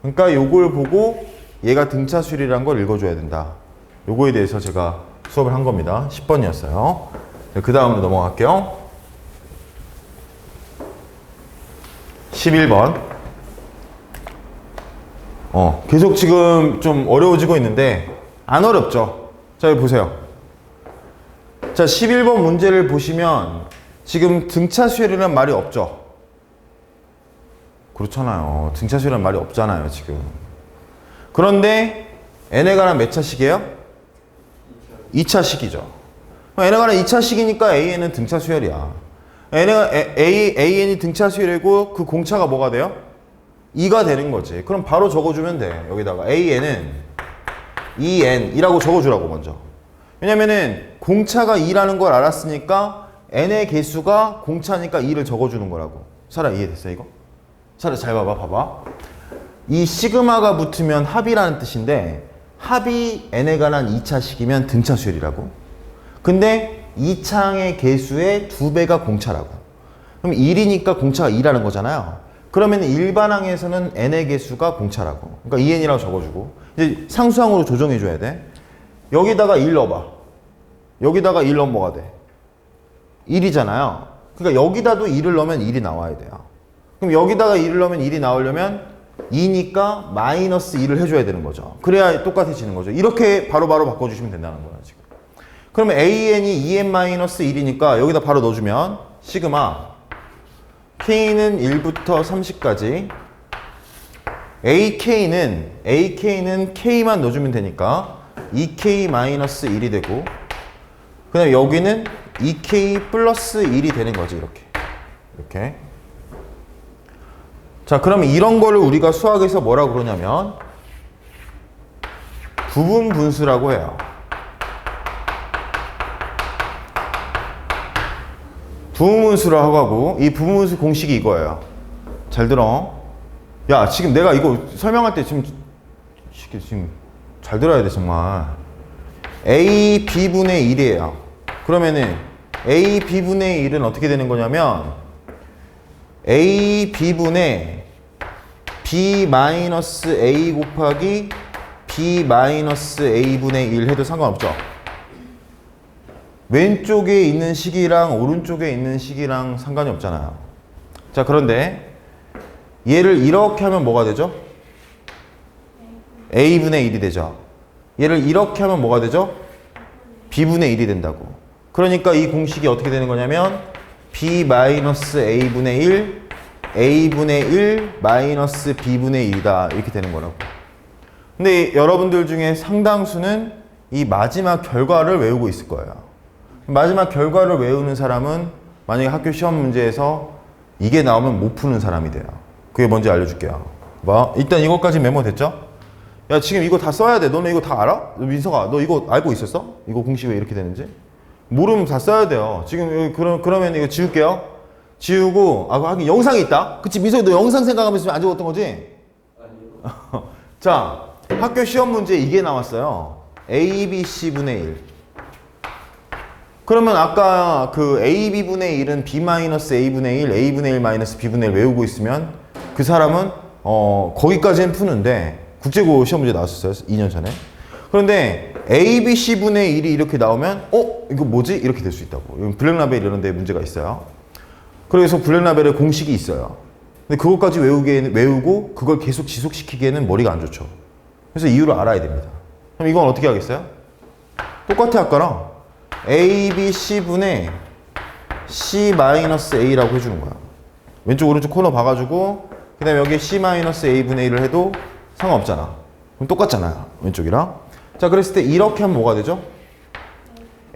그러니까 요걸 보고 얘가 등차수열이라는 걸 읽어줘야 된다. 요거에 대해서 제가 수업을 한 겁니다. 10번이었어요. 그 다음으로 넘어갈게요. 11번. 계속 지금 좀 어려워지고 있는데 안 어렵죠? 자, 여기 보세요. 자, 11번 문제를 보시면 지금 등차수열이라는 말이 없죠? 그렇잖아요. 등차수열이라는 말이 없잖아요, 지금. 그런데 n에 관한 몇 차식이에요? 2차식이죠. n에 관한 2차식이니까 an은 등차수열이야. an이 등차수열이고 그 공차가 뭐가 돼요? 2가 되는 거지. 그럼 바로 적어주면 돼. 여기다가 an은 2n이라고 적어주라고 먼저. 왜냐면은 공차가 2라는 걸 알았으니까 n의 개수가 공차니까 2를 적어주는 거라고. 사라 이해됐어 이거? 사라 잘 봐봐. 이 시그마가 붙으면 합이라는 뜻인데 합이 n에 관한 2차식이면 등차수열이라고. 근데 2차항의 개수의 2배가 공차라고. 그럼 1이니까 공차가 2라는 거잖아요. 그러면 일반항에서는 n의 개수가 공차라고. 그러니까 2n이라고 적어주고 이제 상수항으로 조정해줘야 돼. 여기다가 1 넣어봐. 여기다가 1 넣으면 뭐가 돼? 1이잖아요. 그러니까 여기다도 1을 넣으면 1이 나와야 돼요. 그럼 여기다가 1을 넣으면 1이 나오려면 2니까 마이너스 1을 해줘야 되는 거죠. 그래야 똑같아지는 거죠. 이렇게 바로바로 바꿔주시면 된다는 거야 지금. 그러면 an이 2n-1이니까 여기다 바로 넣어주면 시그마 k는 1부터 30까지 ak는 k만 넣어주면 되니까 2k-1이 되고 그 다음에 여기는 2k 플러스 1이 되는 거지. 이렇게 자, 그러면 이런 거를 우리가 수학에서 뭐라고 그러냐면 부분 분수라고 해요. 부분분수라고 하고 이 부분분수 공식이 이거예요. 잘 들어. 야, 지금 내가 이거 설명할 때 지금 잘 들어야 돼 정말. a b분의 1이에요. 그러면은 a b분의 1은 어떻게 되는 거냐면 a b분의 b-a 곱하기 b-a분의 1 해도 상관없죠? 왼쪽에 있는 식이랑 오른쪽에 있는 식이랑 상관이 없잖아요. 자, 그런데 얘를 이렇게 하면 뭐가 되죠? a분의 1이 되죠. 얘를 이렇게 하면 뭐가 되죠? b분의 1이 된다고. 그러니까 이 공식이 어떻게 되는 거냐면 b-a분의 1 a분의 1 마이너스 b분의 1이다 이렇게 되는 거라고. 근데 여러분들 중에 상당수는 이 마지막 결과를 외우고 있을 거예요. 마지막 결과를 외우는 사람은 만약에 학교 시험 문제에서 이게 나오면 못 푸는 사람이 돼요. 그게 뭔지 알려줄게요. 뭐? 일단 이것까지 메모됐죠? 야, 지금 이거 다 써야 돼. 너네 이거 다 알아? 민서가, 너 이거 알고 있었어? 이거 공식 왜 이렇게 되는지? 모르면 다 써야 돼요. 지금 그러면 이거 지울게요. 지우고, 하긴 영상이 있다. 그치, 민서 너 영상 생각하면서 안 적었던 거지? 아니요. 자, 학교 시험 문제 이게 나왔어요. A, B, C분의 1. 그러면 아까 그 AB분의 1은 B-A분의 1, A분의 1 마이너스 B분의 1 외우고 있으면 그 사람은 거기까지는 푸는데 국제고 시험 문제 나왔었어요. 2년 전에. 그런데 ABC분의 1이 이렇게 나오면 이거 뭐지? 이렇게 될 수 있다고. 블랙라벨 이런 데 문제가 있어요. 그래서 블랙라벨에 공식이 있어요. 근데 그것까지 외우고 그걸 계속 지속시키기에는 머리가 안 좋죠. 그래서 이유를 알아야 됩니다. 그럼 이건 어떻게 하겠어요? 똑같아 아까랑 ABC분의 C-A라고 해주는 거야. 왼쪽 오른쪽 코너 봐가지고 그 다음에 여기에 C-A분의 1을 해도 상관없잖아. 그럼 똑같잖아요. 왼쪽이랑. 자, 그랬을 때 이렇게 하면 뭐가 되죠?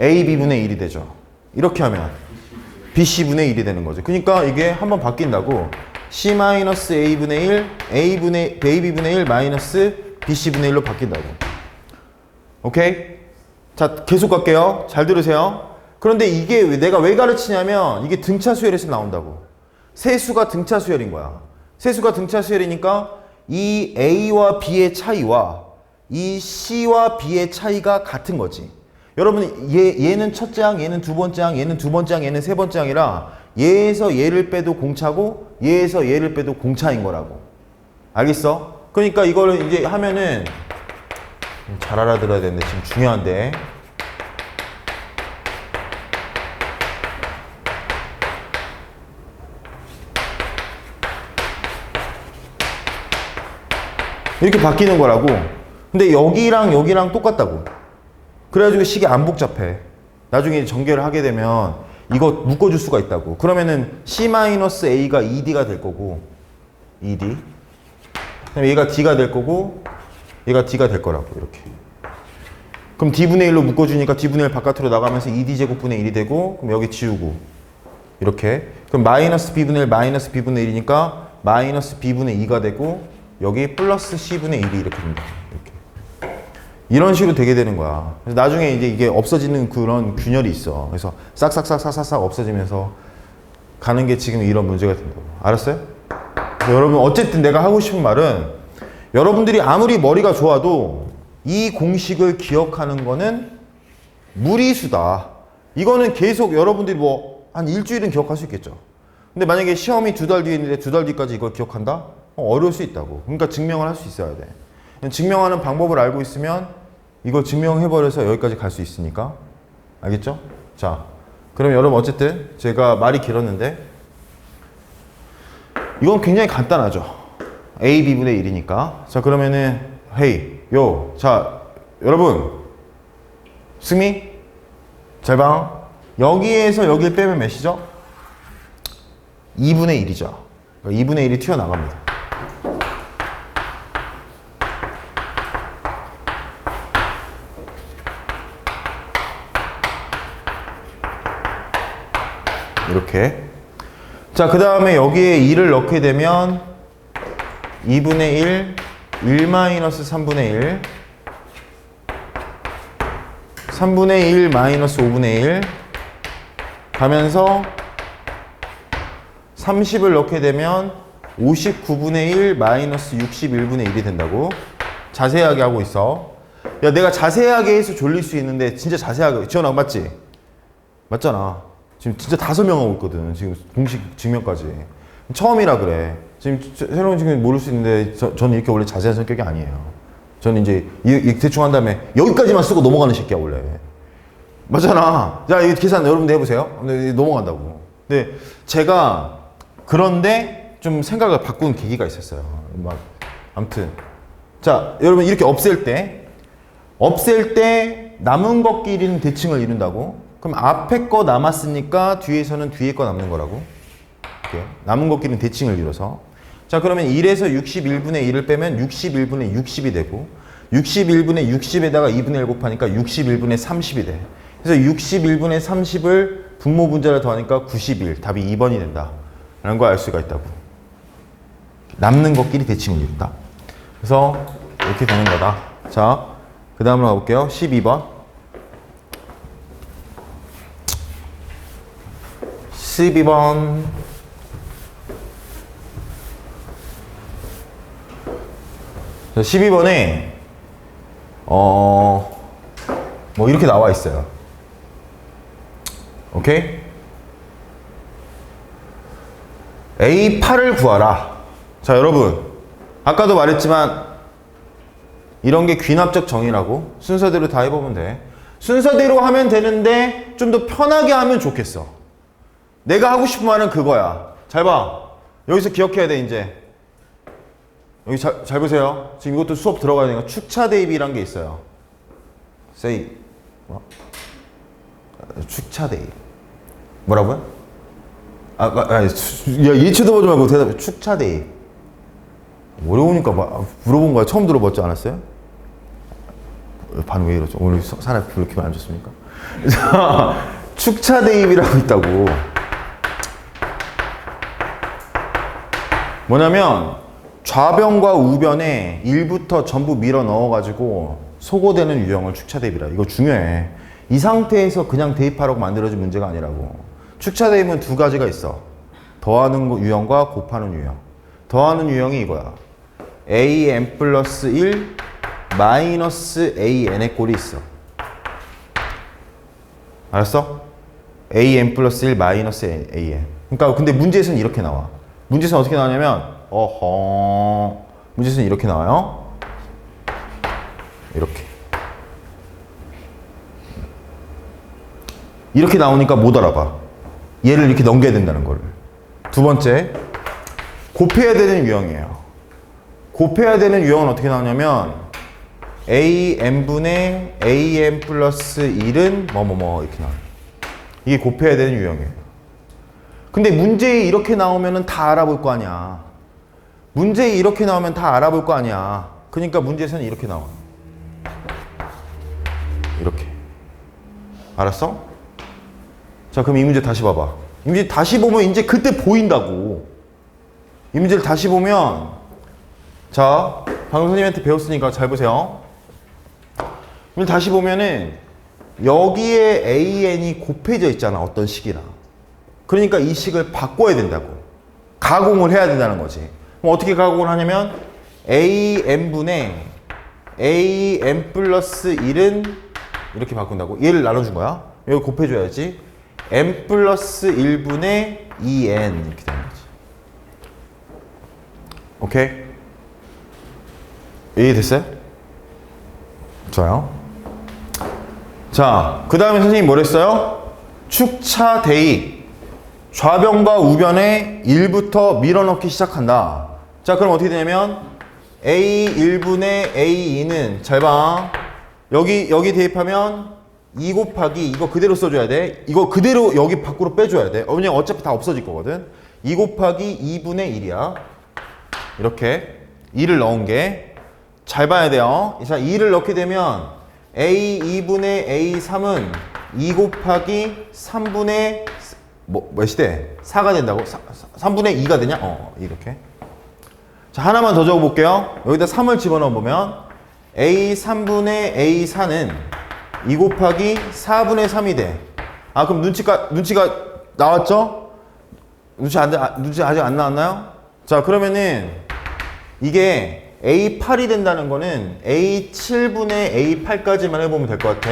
AB분의 1이 되죠. 이렇게 하면 BC분의 1이 되는 거죠. 그러니까 이게 한번 바뀐다고. C-A분의 1, AB분의 1 마이너스 BC분의 1로 바뀐다고. 오케이? 자, 계속 갈게요. 잘 들으세요. 그런데 이게 내가 왜 가르치냐면 이게 등차 수열에서 나온다고. 세수가 등차 수열인 거야. 세수가 등차 수열이니까 이 A와 B의 차이와 이 C와 B의 차이가 같은 거지. 여러분 얘는 첫째 항, 얘는 두 번째 항, 얘는 두 번째 항, 얘는 세 번째 항이라 얘에서 얘를 빼도 공차고 얘에서 얘를 빼도 공차인 거라고. 알겠어? 그러니까 이거를 이제 하면은 잘 알아들어야 되는데 지금 중요한데 이렇게 바뀌는 거라고. 근데 여기랑 여기랑 똑같다고. 그래가지고 식이 안 복잡해. 나중에 전개를 하게 되면 이거 묶어줄 수가 있다고. 그러면은 C-A가 2D가 될 거고 2D 그다음에 얘가 D가 될 거고 얘가 D가 될 거라고. 이렇게. 그럼 D분의 1로 묶어주니까 D분의 1 바깥으로 나가면서 2D제곱분의 1이 되고 그럼 여기 지우고 이렇게. 그럼 마이너스 B분의 1 마이너스 B분의 1이니까 마이너스 B분의 2가 되고 여기 플러스 C분의 1이 이렇게 됩니다. 이렇게. 이런 식으로 되게 되는 거야. 그래서 나중에 이제 이게 없어지는 그런 균열이 있어. 그래서 싹싹싹싹싹 없어지면서 가는 게 지금 이런 문제가 된다고. 알았어요? 그래서 여러분 어쨌든 내가 하고 싶은 말은 여러분들이 아무리 머리가 좋아도 이 공식을 기억하는 거는 무리수다. 이거는 계속 여러분들이 뭐 한 일주일은 기억할 수 있겠죠. 근데 만약에 시험이 2달 뒤에 있는데 2달 뒤까지 이걸 기억한다? 어려울 수 있다고. 그러니까 증명을 할 수 있어야 돼. 증명하는 방법을 알고 있으면 이거 증명해버려서 여기까지 갈 수 있으니까. 알겠죠? 자, 그럼 여러분 어쨌든 제가 말이 길었는데 이건 굉장히 간단하죠. A, B분의 1이니까. 자, 그러면은 헤이, 요. 자, 여러분 승미, 잘 봐. 여기에서 여기를 빼면 몇이죠? 2분의 1이죠. 그러니까 2분의 1이 튀어나갑니다. 이렇게. 자, 그 다음에 여기에 2를 넣게 되면 2분의 1, 1-3분의 1, 3분의 1 마이너스 5분의 1 가면서 30을 넣게 되면 59분의 1 마이너스 61분의 1이 된다고. 자세하게 하고 있어. 야, 내가 자세하게 해서 졸릴 수 있는데 진짜 자세하게. 지원아 맞지? 맞잖아. 지금 진짜 다 설명하고 있거든. 지금 공식 증명까지. 처음이라 그래. 지금 새로운 친구는 모를 수 있는데 저는 이렇게 원래 자세한 성격이 아니에요. 저는 이제 대충 한 다음에 여기까지만 쓰고 넘어가는 새끼야 원래. 맞잖아. 자, 이 계산 여러분들 해보세요. 근데 넘어간다고. 근데 제가 그런데 좀 생각을 바꾼 계기가 있었어요. 막 아무튼 자, 여러분 이렇게 없앨 때 남은 것끼리는 대칭을 이룬다고. 그럼 앞에 거 남았으니까 뒤에서는 뒤에 거 남는 거라고. 이렇게 남은 것끼리는 대칭을 이뤄서. 자, 그러면 1에서 61분의 1을 빼면 61분의 60이 되고 61분의 60에다가 2분의 1 곱하니까 61분의 30이 돼. 그래서 61분의 30을 분모 분자를 더하니까 91. 답이 2번이 된다. 라는 걸 알 수가 있다고. 남는 것끼리 대칭을 이룬다. 그래서 이렇게 되는 거다. 자, 그 다음으로 가볼게요. 12번. 12번. 자, 12번에 뭐 이렇게 나와 있어요. 오케이? A8을 구하라. 자, 여러분 아까도 말했지만 이런 게 귀납적 정의라고. 순서대로 다 해보면 돼. 순서대로 하면 되는데 좀 더 편하게 하면 좋겠어. 내가 하고 싶은 말은 그거야. 잘 봐. 여기서 기억해야 돼. 이제 여기 잘 보세요. 지금 이것도 수업 들어가야 되니까 축차 대입이란 게 있어요. say 뭐? 축차 대입 뭐라고요? 야, 예치도 보지 말고 대답해. 축차 대입 어려우니까 물어본 거야. 처음 들어봤지 않았어요? 반응 왜 이러죠? 오늘 사람이 별로 기분 안 좋습니까? 축차 대입이라고 있다고. 뭐냐면 좌변과 우변에 1부터 전부 밀어 넣어가지고 소거되는 유형을 축차 대입이라. 이거 중요해. 이 상태에서 그냥 대입하라고 만들어진 문제가 아니라고. 축차 대입은 두 가지가 있어. 더하는 유형과 곱하는 유형. 더하는 유형이 이거야. an 플러스 1 마이너스 an의 꼴이 있어. 알았어? an 플러스 1 마이너스 an. 그러니까 근데 문제에서는 이렇게 나와. 문제에서는 어떻게 나오냐면 문제에서는 이렇게 나와요. 이렇게 나오니까 못 알아봐. 얘를 이렇게 넘겨야 된다는 거를. 두 번째, 곱해야 되는 유형이에요. 곱해야 되는 유형은 어떻게 나오냐면 an분의 an 플러스 1은 뭐뭐뭐 이렇게 나와요. 이게 곱해야 되는 유형이에요. 근데 문제에 이렇게 나오면은 다 알아볼 거 아니야. 문제에 이렇게 나오면 다 알아볼 거 아니야. 그러니까 문제에서는 이렇게 나와. 이렇게. 알았어? 자, 그럼 이 문제 다시 봐봐. 이 문제 다시 보면 이제 그때 보인다고. 이 문제를 다시 보면, 자, 방금 선생님한테 배웠으니까 잘 보세요. 다시 보면은 여기에 an이 곱해져 있잖아. 어떤 식이랑. 그러니까 이 식을 바꿔야 된다고. 가공을 해야 된다는 거지. 그럼 어떻게 가공을 하냐면 an분의 an 플러스 1은 이렇게 바꾼다고. 얘를 나눠준 거야. 여기 곱해줘야지. n 플러스 1분의 2n 이렇게 되는 거지. 오케이? 이해됐어요? 좋아요. 자, 그 다음에 선생님이 뭘 했어요? 축차 대입. 좌변과 우변에 1부터 밀어넣기 시작한다. 자, 그럼 어떻게 되냐면 A1분의 A2는 잘 봐. 여기 대입하면 2 곱하기 이거 그대로 써줘야 돼. 이거 그대로 여기 밖으로 빼줘야 돼. 왜냐면 어차피 다 없어질 거거든. 2 곱하기 2분의 1이야. 이렇게 2를 넣은 게 잘 봐야 돼요. 자, 2를 넣게 되면 A2분의 A3은 2 곱하기 3분의 몇이 돼? 4가 된다고? 3분의 2가 되냐? 이렇게. 자, 하나만 더 적어볼게요. 여기다 3을 집어넣어 보면 A3분의 A4는 2 곱하기 4분의 3이 돼. 아, 그럼 눈치가 나왔죠? 눈치 아직 안 나왔나요? 자, 그러면은 이게 A8이 된다는 거는 A7분의 A8까지만 해보면 될 것 같아.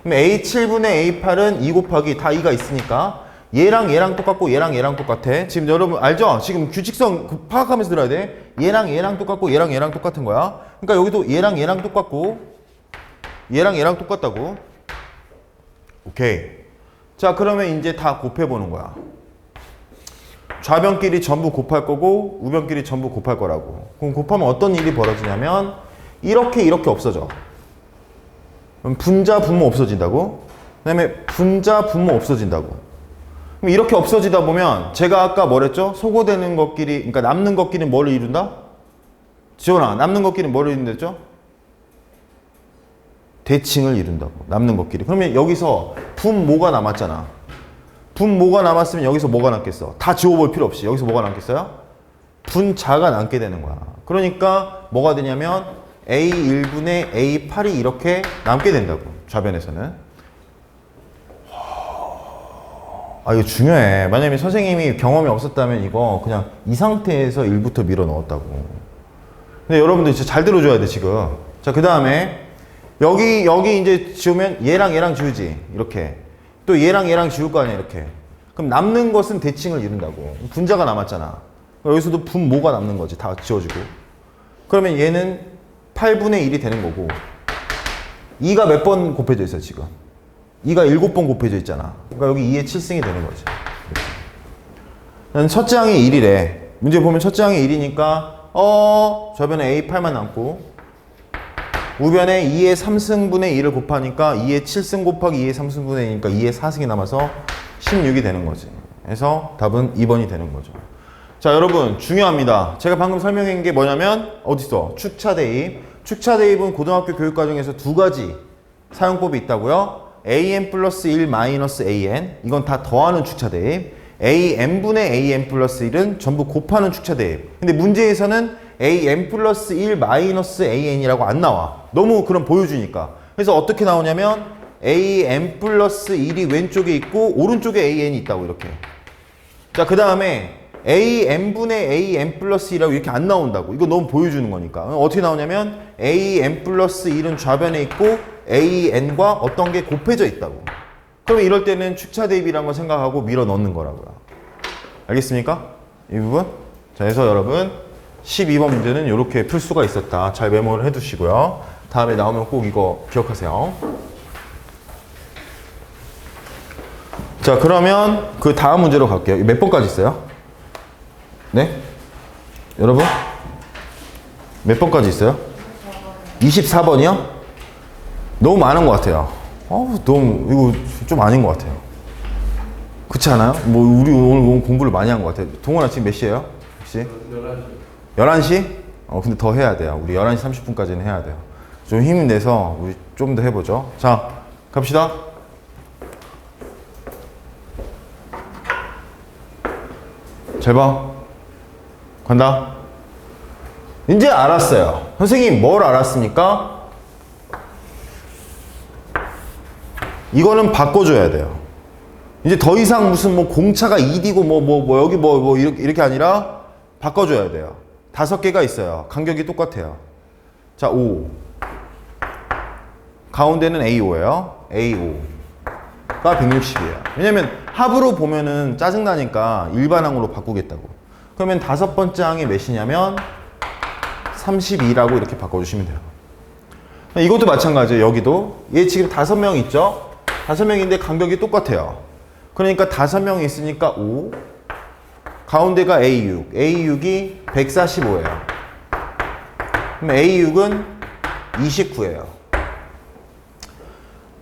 그럼 A7분의 A8은 2 곱하기 다 2가 있으니까 얘랑 얘랑 똑같고 얘랑 얘랑 똑같아. 지금 여러분 알죠? 지금 규칙성 파악하면서 들어야 돼. 얘랑 얘랑 똑같고 얘랑 얘랑 똑같은 거야. 그러니까 여기도 얘랑 얘랑 똑같고 얘랑 얘랑 똑같다고. 오케이. 자, 그러면 이제 다 곱해보는 거야. 좌변끼리 전부 곱할 거고 우변끼리 전부 곱할 거라고. 그럼 곱하면 어떤 일이 벌어지냐면 이렇게 없어져. 그럼 분자 분모 없어진다고. 그 다음에 분자 분모 없어진다고. 그럼 이렇게 없어지다 보면 제가 아까 뭐랬죠? 소거되는 것끼리, 그러니까 남는 것끼리는 뭐를 이룬다? 지원아, 남는 것끼리는 뭐를 이룬댔죠? 대칭을 이룬다고. 남는 것끼리. 그러면 여기서 분모가 남았잖아. 분모가 남았으면 여기서 뭐가 남겠어? 다 지워볼 필요 없이 여기서 뭐가 남겠어요? 분자가 남게 되는 거야. 그러니까 뭐가 되냐면 A1분의 A8이 이렇게 남게 된다고. 좌변에서는. 아, 이거 중요해. 만약에 선생님이 경험이 없었다면 이거 그냥 이 상태에서 1부터 밀어 넣었다고. 근데 여러분들 진짜 잘 들어줘야 돼, 지금. 자, 그 다음에 여기 이제 지우면 얘랑 얘랑 지우지. 이렇게. 또 얘랑 얘랑 지울 거 아니야, 이렇게. 그럼 남는 것은 대칭을 이룬다고. 분자가 남았잖아. 여기서도 분모가 남는 거지. 다 지워지고. 그러면 얘는 8분의 1이 되는 거고. 2가 몇 번 곱해져 있어, 지금? 2가 7번 곱해져 있잖아. 그러니까 여기 2의 7승이 되는 거지. 첫째 항이 1이래. 문제 보면 첫째 항이 1이니까 저변에 A8만 남고 우변에 2의 3승분의 2를 곱하니까 2의 7승 곱하기 2의 3승분의 2니까 2의 4승이 남아서 16이 되는 거지. 그래서 답은 2번이 되는 거죠. 자, 여러분 중요합니다. 제가 방금 설명한 게 뭐냐면 어딨어? 축차 대입. 축차 대입은 고등학교 교육과정에서 두 가지 사용법이 있다고요. an 플러스 1 마이너스 an, 이건 다 더하는 축차 대입. an분의 an 플러스 1은 전부 곱하는 축차 대입. 근데 문제에서는 an 플러스 1 마이너스 an이라고 안 나와. 너무 그럼 보여주니까. 그래서 어떻게 나오냐면 an 플러스 1이 왼쪽에 있고 오른쪽에 an이 있다고 이렇게. 자, 그 다음에 an분의 an 플러스 1이라고 이렇게 안 나온다고. 이거 너무 보여주는 거니까. 어떻게 나오냐면 an 플러스 1은 좌변에 있고 an과 어떤 게 곱해져 있다고. 그러면 이럴 때는 축차 대입이라는 걸 생각하고 밀어 넣는 거라고요. 알겠습니까? 이 부분? 자, 그래서 여러분 12번 문제는 이렇게 풀 수가 있었다. 잘 메모를 해두시고요. 다음에 나오면 꼭 이거 기억하세요. 자, 그러면 그 다음 문제로 갈게요. 몇 번까지 있어요? 네? 여러분? 몇 번까지 있어요? 24번이요? 너무 많은 것 같아요. 너무 이거 좀 아닌 것 같아요. 그렇지 않아요? 뭐 우리 오늘 공부를 많이 한 것 같아요. 동원아 지금 몇 시예요? 혹시? 11시. 11시? 근데 더 해야 돼요. 우리 11시 30분까지는 해야 돼요. 좀 힘 내서 우리 좀 더 해보죠. 자, 갑시다. 잘 봐. 간다. 이제 알았어요. 선생님 뭘 알았습니까? 이거는 바꿔줘야 돼요. 이제 더 이상 무슨 뭐 공차가 2D고 뭐 여기 뭐 이렇게 아니라 바꿔줘야 돼요. 5개가 있어요. 간격이 똑같아요. 자, 5. 가운데는 A5예요. A5가 160이에요. 왜냐면 합으로 보면은 짜증나니까 일반항으로 바꾸겠다고. 그러면 5번째 항이 몇이냐면 32라고 이렇게 바꿔주시면 돼요. 이것도 마찬가지예요. 여기도 얘 지금 5명 있죠? 5명인데 간격이 똑같아요. 그러니까 5명이 있으니까 5. 가운데가 A6. A6이 145예요. 그럼 A6은 29예요.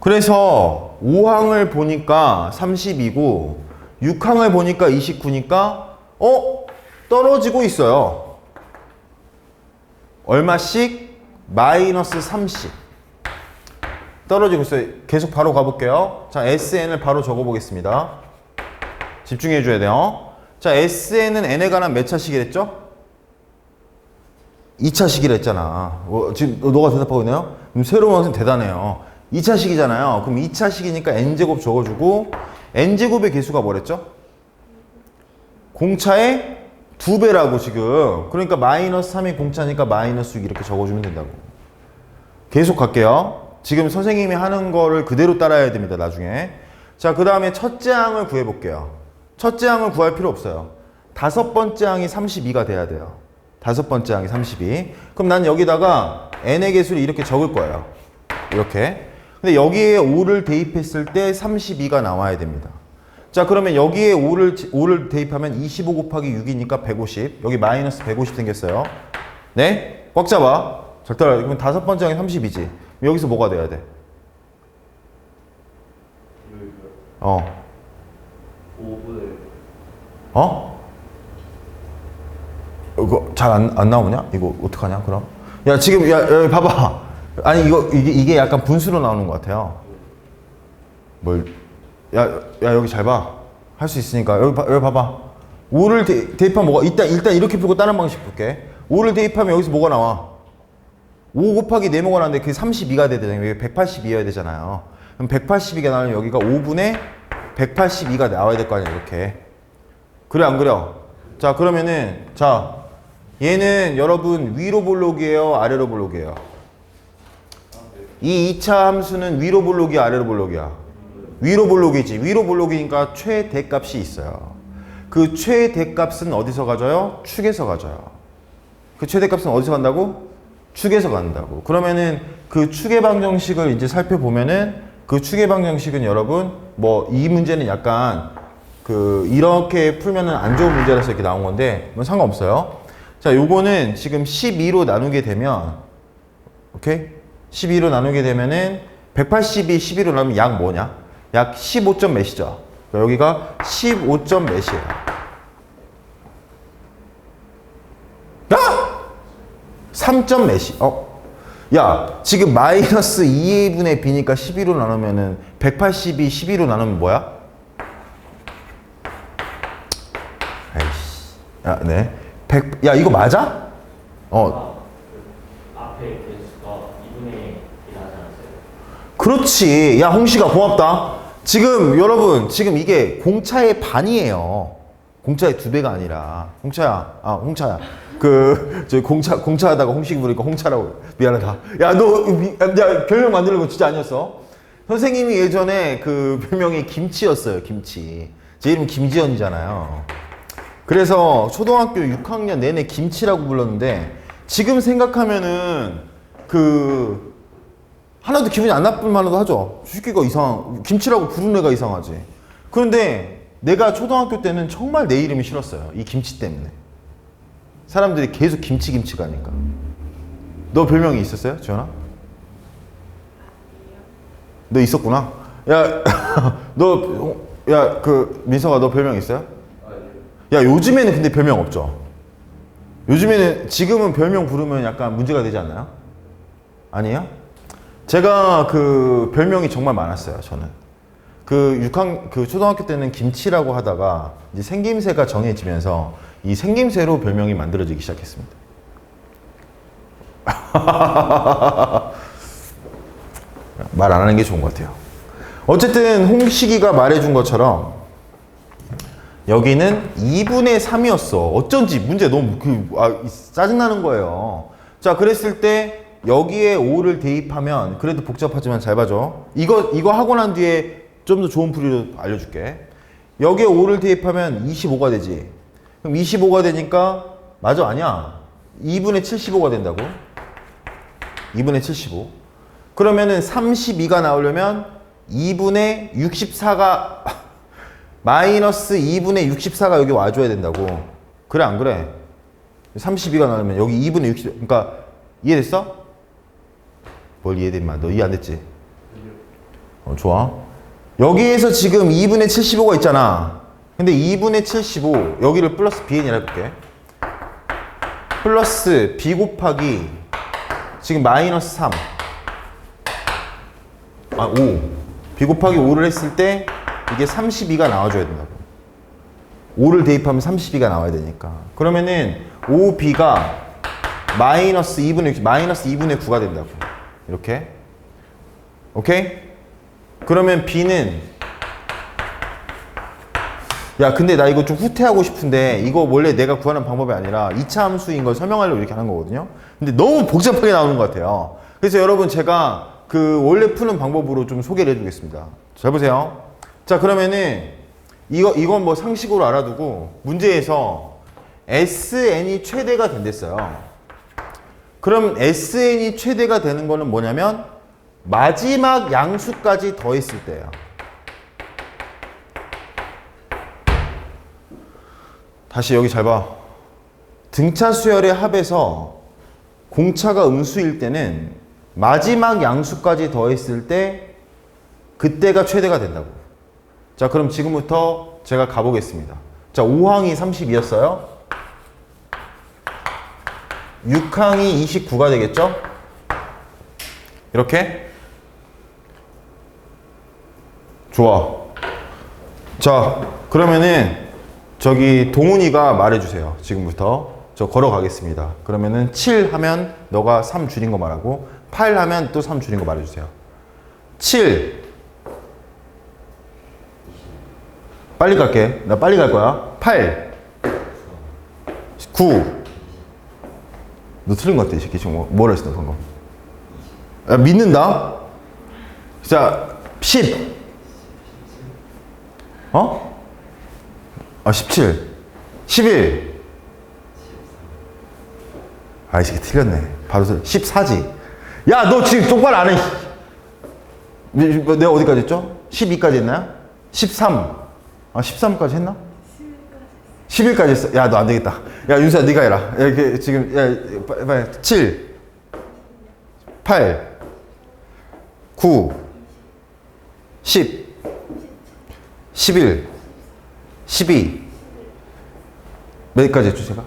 그래서 5항을 보니까 30이고 6항을 보니까 29니까 떨어지고 있어요. 얼마씩? 마이너스 30. 떨어지고 있어요. 계속 바로 가볼게요. 자, SN을 바로 적어보겠습니다. 집중해 줘야 돼요. 자, SN은 n에 관한 몇 차식이랬죠? 2차식이라 했잖아. 지금 너가 대답하고 있나요? 그럼 새로운 학생 대단해요. 2차식이잖아요. 그럼 2차식이니까 n제곱 적어주고 n제곱의 개수가 뭐랬죠? 공차의 2배라고 지금. 그러니까 마이너스 3이 공차니까 마이너스 6 이렇게 적어주면 된다고. 계속 갈게요. 지금 선생님이 하는 거를 그대로 따라야 됩니다. 나중에. 자, 그 다음에 첫째 항을 구해볼게요. 첫째 항을 구할 필요 없어요. 다섯 번째 항이 32가 돼야 돼요. 다섯 번째 항이 32. 그럼 난 여기다가 n의 개수를 이렇게 적을 거예요. 이렇게. 근데 여기에 5를 대입했을 때 32가 나와야 됩니다. 자, 그러면 여기에 5를 대입하면 25 곱하기 6이니까 150. 여기 마이너스 150 생겼어요. 네? 꽉 잡아. 잘 따라. 그러면 다섯 번째 항이 30이지. 여기서 뭐가 돼야 돼? 5분의 이거 잘 안 나오냐? 이거 어떡하냐, 그럼? 야, 지금, 야, 봐봐. 아니, 이게 약간 분수로 나오는 것 같아요. 야, 여기 잘 봐. 할 수 있으니까. 여기 봐봐. 5를 대입하면 뭐가, 일단 이렇게 풀고 다른 방식 볼게. 5를 대입하면 여기서 뭐가 나와? 5 곱하기 4모가 나는데 그게 32가 돼야 되잖아요. 여기 182여야 되잖아요. 그럼 182가 나오면 여기가 5분의 182가 나와야 될 거 아니야, 이렇게. 그래, 안 그래요? 자, 그러면은, 자, 얘는 여러분 위로 볼록이에요, 아래로 볼록이에요? 이 2차 함수는 위로 볼록이야, 아래로 볼록이야? 위로 볼록이지. 위로 볼록이니까 최대값이 있어요. 그 최대값은 어디서 가져요? 축에서 가져요. 그 최대값은 어디서 간다고? 축에서 간다고. 그러면은 그 축의 방정식을 이제 살펴보면은 그 축의 방정식은 여러분 뭐 이 문제는 약간 그 이렇게 풀면은 안 좋은 문제라서 이렇게 나온 건데 뭐 상관없어요. 자, 요거는 지금 12로 나누게 되면 오케이? 12로 나누게 되면은 182 12로 나누면 약 뭐냐? 약 15점 몇이죠? 그러니까 여기가 15점 몇이에요. 아! 3점 몇이? 야, 지금 마이너스 2분의 b니까 12로 나누면은 182 12로 나누면 뭐야? 아이씨. 야, 네. 야, 이거 맞아? 앞에 개수가 2분의 1 하지 않았어요? 그렇지. 야, 홍씨가 고맙다. 지금 여러분, 지금 이게 공차의 반이에요. 공차의 2배가 아니라. 홍차야. 저 공차 하다가 홍식 부르니까 홍차라고. 미안하다. 야, 야, 별명 만드는 거 진짜 아니었어? 선생님이 예전에 그 별명이 김치였어요, 김치. 제 이름 김지연이잖아요. 그래서 초등학교 6학년 내내 김치라고 불렀는데, 지금 생각하면은 하나도 기분이 안 나쁠 만도 하죠. 새끼가 김치라고 부르는 애가 이상하지. 그런데 내가 초등학교 때는 정말 내 이름이 싫었어요. 이 김치 때문에. 사람들이 계속 김치가 하니까. 너 별명이 있었어요, 지현아? 너 있었구나. 야, 민서가 너 별명 있어요? 야, 요즘에는 근데 별명 없죠? 요즘에는, 지금은 별명 부르면 약간 문제가 되지 않나요? 아니에요? 제가 별명이 정말 많았어요, 저는. 초등학교 때는 김치라고 하다가 이제 생김새가 정해지면서 이 생김새로 별명이 만들어지기 시작했습니다. 말 안 하는 게 좋은 것 같아요. 어쨌든 홍식이가 말해준 것처럼 여기는 2분의 3이었어. 어쩐지 문제 너무 짜증나는 거예요. 자, 그랬을 때 여기에 5를 대입하면, 그래도 복잡하지만 잘 봐줘. 이거 하고 난 뒤에 좀 더 좋은 풀이로 알려줄게. 여기에 5를 대입하면 25가 되지. 그럼 25가 되니까, 맞아, 아니야. 2분의 75가 된다고. 2분의 75. 그러면은 32가 나오려면 2분의 64가 마이너스 2분의 64가 여기 와줘야 된다고. 그래, 안 그래? 32가 나오면 여기 2분의 60, 그러니까 이해됐어? 뭘 이해됐마? 너 이해 안 됐지? 좋아. 여기에서 지금 2분의 75가 있잖아. 근데 2분의 75, 여기를 플러스 bn이라 해볼게. 플러스 b 곱하기 지금 마이너스 3. 5. b 곱하기 5를 했을 때 이게 32가 나와줘야 된다고. 5를 대입하면 32가 나와야 되니까. 그러면은 5b가 마이너스 2분의 9가 된다고. 이렇게. 오케이? 그러면 b는, 야, 근데 나 이거 좀 후퇴하고 싶은데, 이거 원래 내가 구하는 방법이 아니라 2차 함수인 걸 설명하려고 이렇게 하는 거거든요. 근데 너무 복잡하게 나오는 것 같아요. 그래서 여러분, 제가 원래 푸는 방법으로 좀 소개를 해주겠습니다. 잘 보세요. 자, 그러면은 이건 뭐 상식으로 알아두고 문제에서 SN이 최대가 된댔어요. 그럼 SN이 최대가 되는 거는 뭐냐면 마지막 양수까지 더했을 때예요. 다시 여기 잘 봐. 등차 수열의 합에서 공차가 음수일 때는 마지막 양수까지 더했을 때 그때가 최대가 된다고. 자, 그럼 지금부터 제가 가보겠습니다. 자, 5항이 32였어요. 6항이 29가 되겠죠? 이렇게? 좋아. 자, 그러면은 저기 동훈이가 말해주세요. 지금부터. 저 걸어가겠습니다. 그러면은 7 하면 너가 3 줄인 거 말하고 8 하면 또 3 줄인 거 말해주세요. 7 빨리 갈게. 나 빨리 갈 거야. 8 9 너 틀린 것 같아. 이 새끼 지금 뭐라 했어 방금. 야, 믿는다. 자, 10 어? 아, 17 11 아, 이 새끼 틀렸네. 바로 14지. 야, 너 지금 똑바로 안 해. 내가 어디까지 했죠? 12까지 했나요? 13. 아, 13까지 했나? 11까지 했어. 야, 너 안 되겠다. 야, 윤수야, 네가 해라. 야, 이렇게 지금, 야, 빨리. 7, 8, 9, 10, 11, 12. 몇까지 했죠, 제가?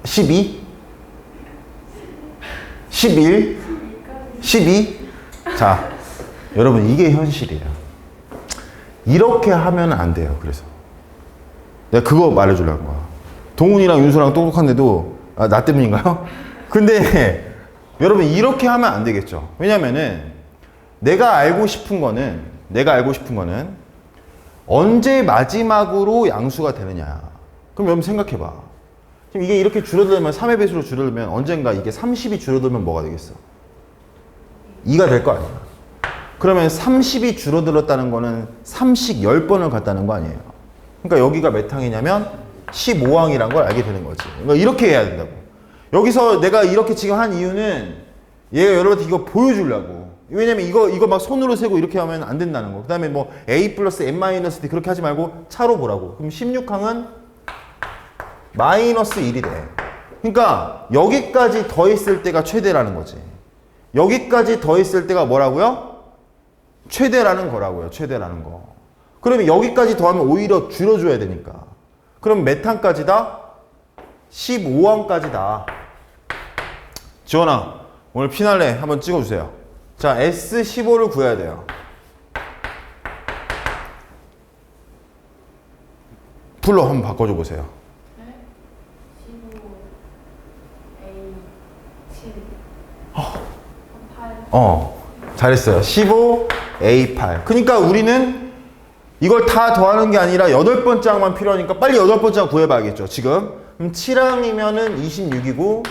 12? 11? 12? 자, 여러분, 이게 현실이에요. 이렇게 하면 안 돼요. 그래서 내가 그거 말해주려고 한 거야. 동훈이랑 윤수랑 똑똑한데도 나 때문인가요? 근데 여러분 이렇게 하면 안 되겠죠. 왜냐면은 내가 알고 싶은 거는 언제 마지막으로 양수가 되느냐. 그럼 여러분 생각해봐. 지금 이게 이렇게 줄어들면 3의 배수로 줄어들면 언젠가 이게 30이 줄어들면 뭐가 되겠어? 2가 될 거 아니야. 그러면 30이 줄어들었다는 거는 3씩 10번을 갔다는 거 아니에요. 그러니까 여기가 몇 항이냐면 15항이란 걸 알게 되는 거지. 그러니까 이렇게 해야 된다고. 여기서 내가 이렇게 지금 한 이유는 얘가 여러분한테 이거 보여주려고. 왜냐면 이거 막 손으로 세고 이렇게 하면 안 된다는 거. 그 다음에 뭐 a 플러스 n 마이너스 d 그렇게 하지 말고 차로 보라고. 그럼 16항은 마이너스 1이 돼. 그러니까 여기까지 더했을 때가 최대라는 거지. 여기까지 더했을 때가 뭐라고요? 최대라는 거라고요. 최대라는 거. 그러면 여기까지 더하면 오히려 줄여줘야 되니까. 그럼 몇 항까지다? 15항까지다. 지원아, 오늘 피날레 한번 찍어주세요. 자, S15를 구해야 돼요. 풀로 한번 바꿔줘 보세요. 네? 15 A 7 8 잘했어요. 15, A8. 그러니까 우리는 이걸 다 더하는 게 아니라 8번째 항만 필요하니까 빨리 8번째 항 구해봐야겠죠, 지금. 그럼 7항이면은 26이고,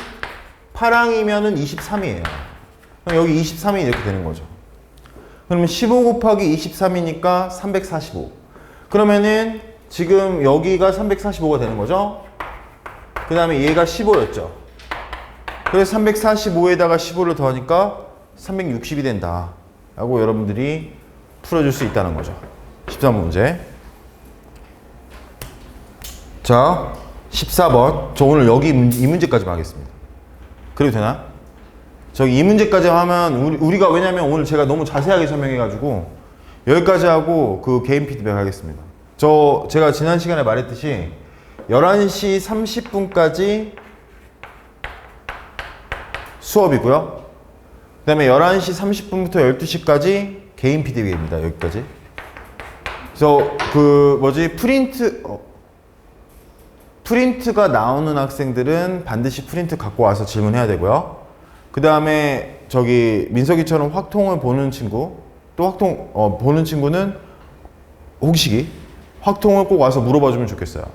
8항이면은 23이에요. 그럼 여기 23이 이렇게 되는 거죠. 그러면 15 곱하기 23이니까 345. 그러면은 지금 여기가 345가 되는 거죠. 그 다음에 얘가 15였죠. 그래서 345에다가 15를 더하니까 360이 된다. 라고 여러분들이 풀어줄 수 있다는 거죠. 13번 문제. 자, 14번. 저 오늘 여기 이 문제까지만 하겠습니다. 그래도 되나? 저기 이 문제까지 하면 우리가 왜냐면 오늘 제가 너무 자세하게 설명해가지고 여기까지 하고 그 개인 피드백 하겠습니다. 제가 지난 시간에 말했듯이 11시 30분까지 수업이고요. 그 다음에 11시 30분부터 12시까지 개인 피드백입니다. 여기까지. 그래서 프린트가 나오는 학생들은 반드시 프린트 갖고 와서 질문해야 되고요. 그 다음에 저기 민석이처럼 확통을 보는 친구, 또 확통 보는 친구는 호기시기 확통을 꼭 와서 물어봐 주면 좋겠어요.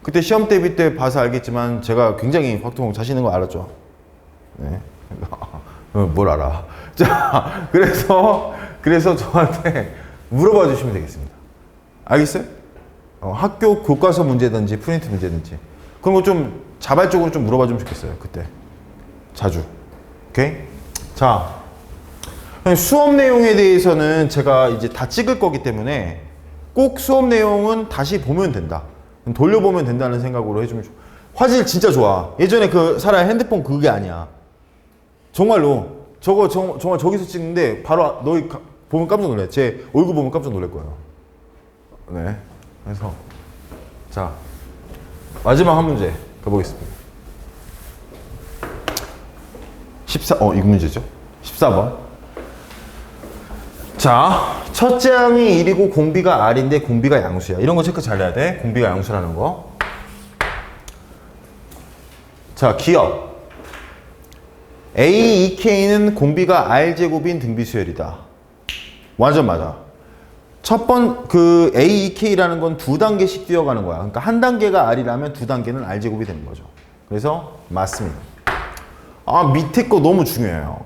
그때 시험 대비 때 봐서 알겠지만 제가 굉장히 확통 자신 있는 거 알았죠. 네. 뭘 알아. 자, 그래서 저한테 물어봐 주시면 되겠습니다. 알겠어요? 학교 교과서 문제든지 프린트 문제든지 그런 거 좀 자발적으로 좀 물어봐 주면 좋겠어요. 그때 자주. 오케이? 자, 수업 내용에 대해서는 제가 이제 다 찍을 거기 때문에 꼭 수업 내용은 다시 보면 된다. 돌려보면 된다는 생각으로 해주면 좋아. 화질 진짜 좋아. 예전에 그 사람 핸드폰 그게 아니야. 정말로 정말 저기서 찍는데 바로 너희 보면 깜짝 놀래. 제 얼굴 보면 깜짝 놀랄 거예요. 네. 그래서 자 마지막 한 문제 가보겠습니다. 이거 문제죠. 14번. 자, 첫째 항이 1이고 공비가 R인데 공비가 양수야. 이런 거 체크 잘 해야 돼. 공비가 양수라는 거. 자, 기억. A, 2K는 공비가 R제곱인 등비수열이다. 완전 맞아. 그 A, 2K라는 건 두 단계씩 뛰어가는 거야. 그러니까 한 단계가 R이라면 두 단계는 R제곱이 되는 거죠. 그래서 맞습니다. 밑에 거 너무 중요해요.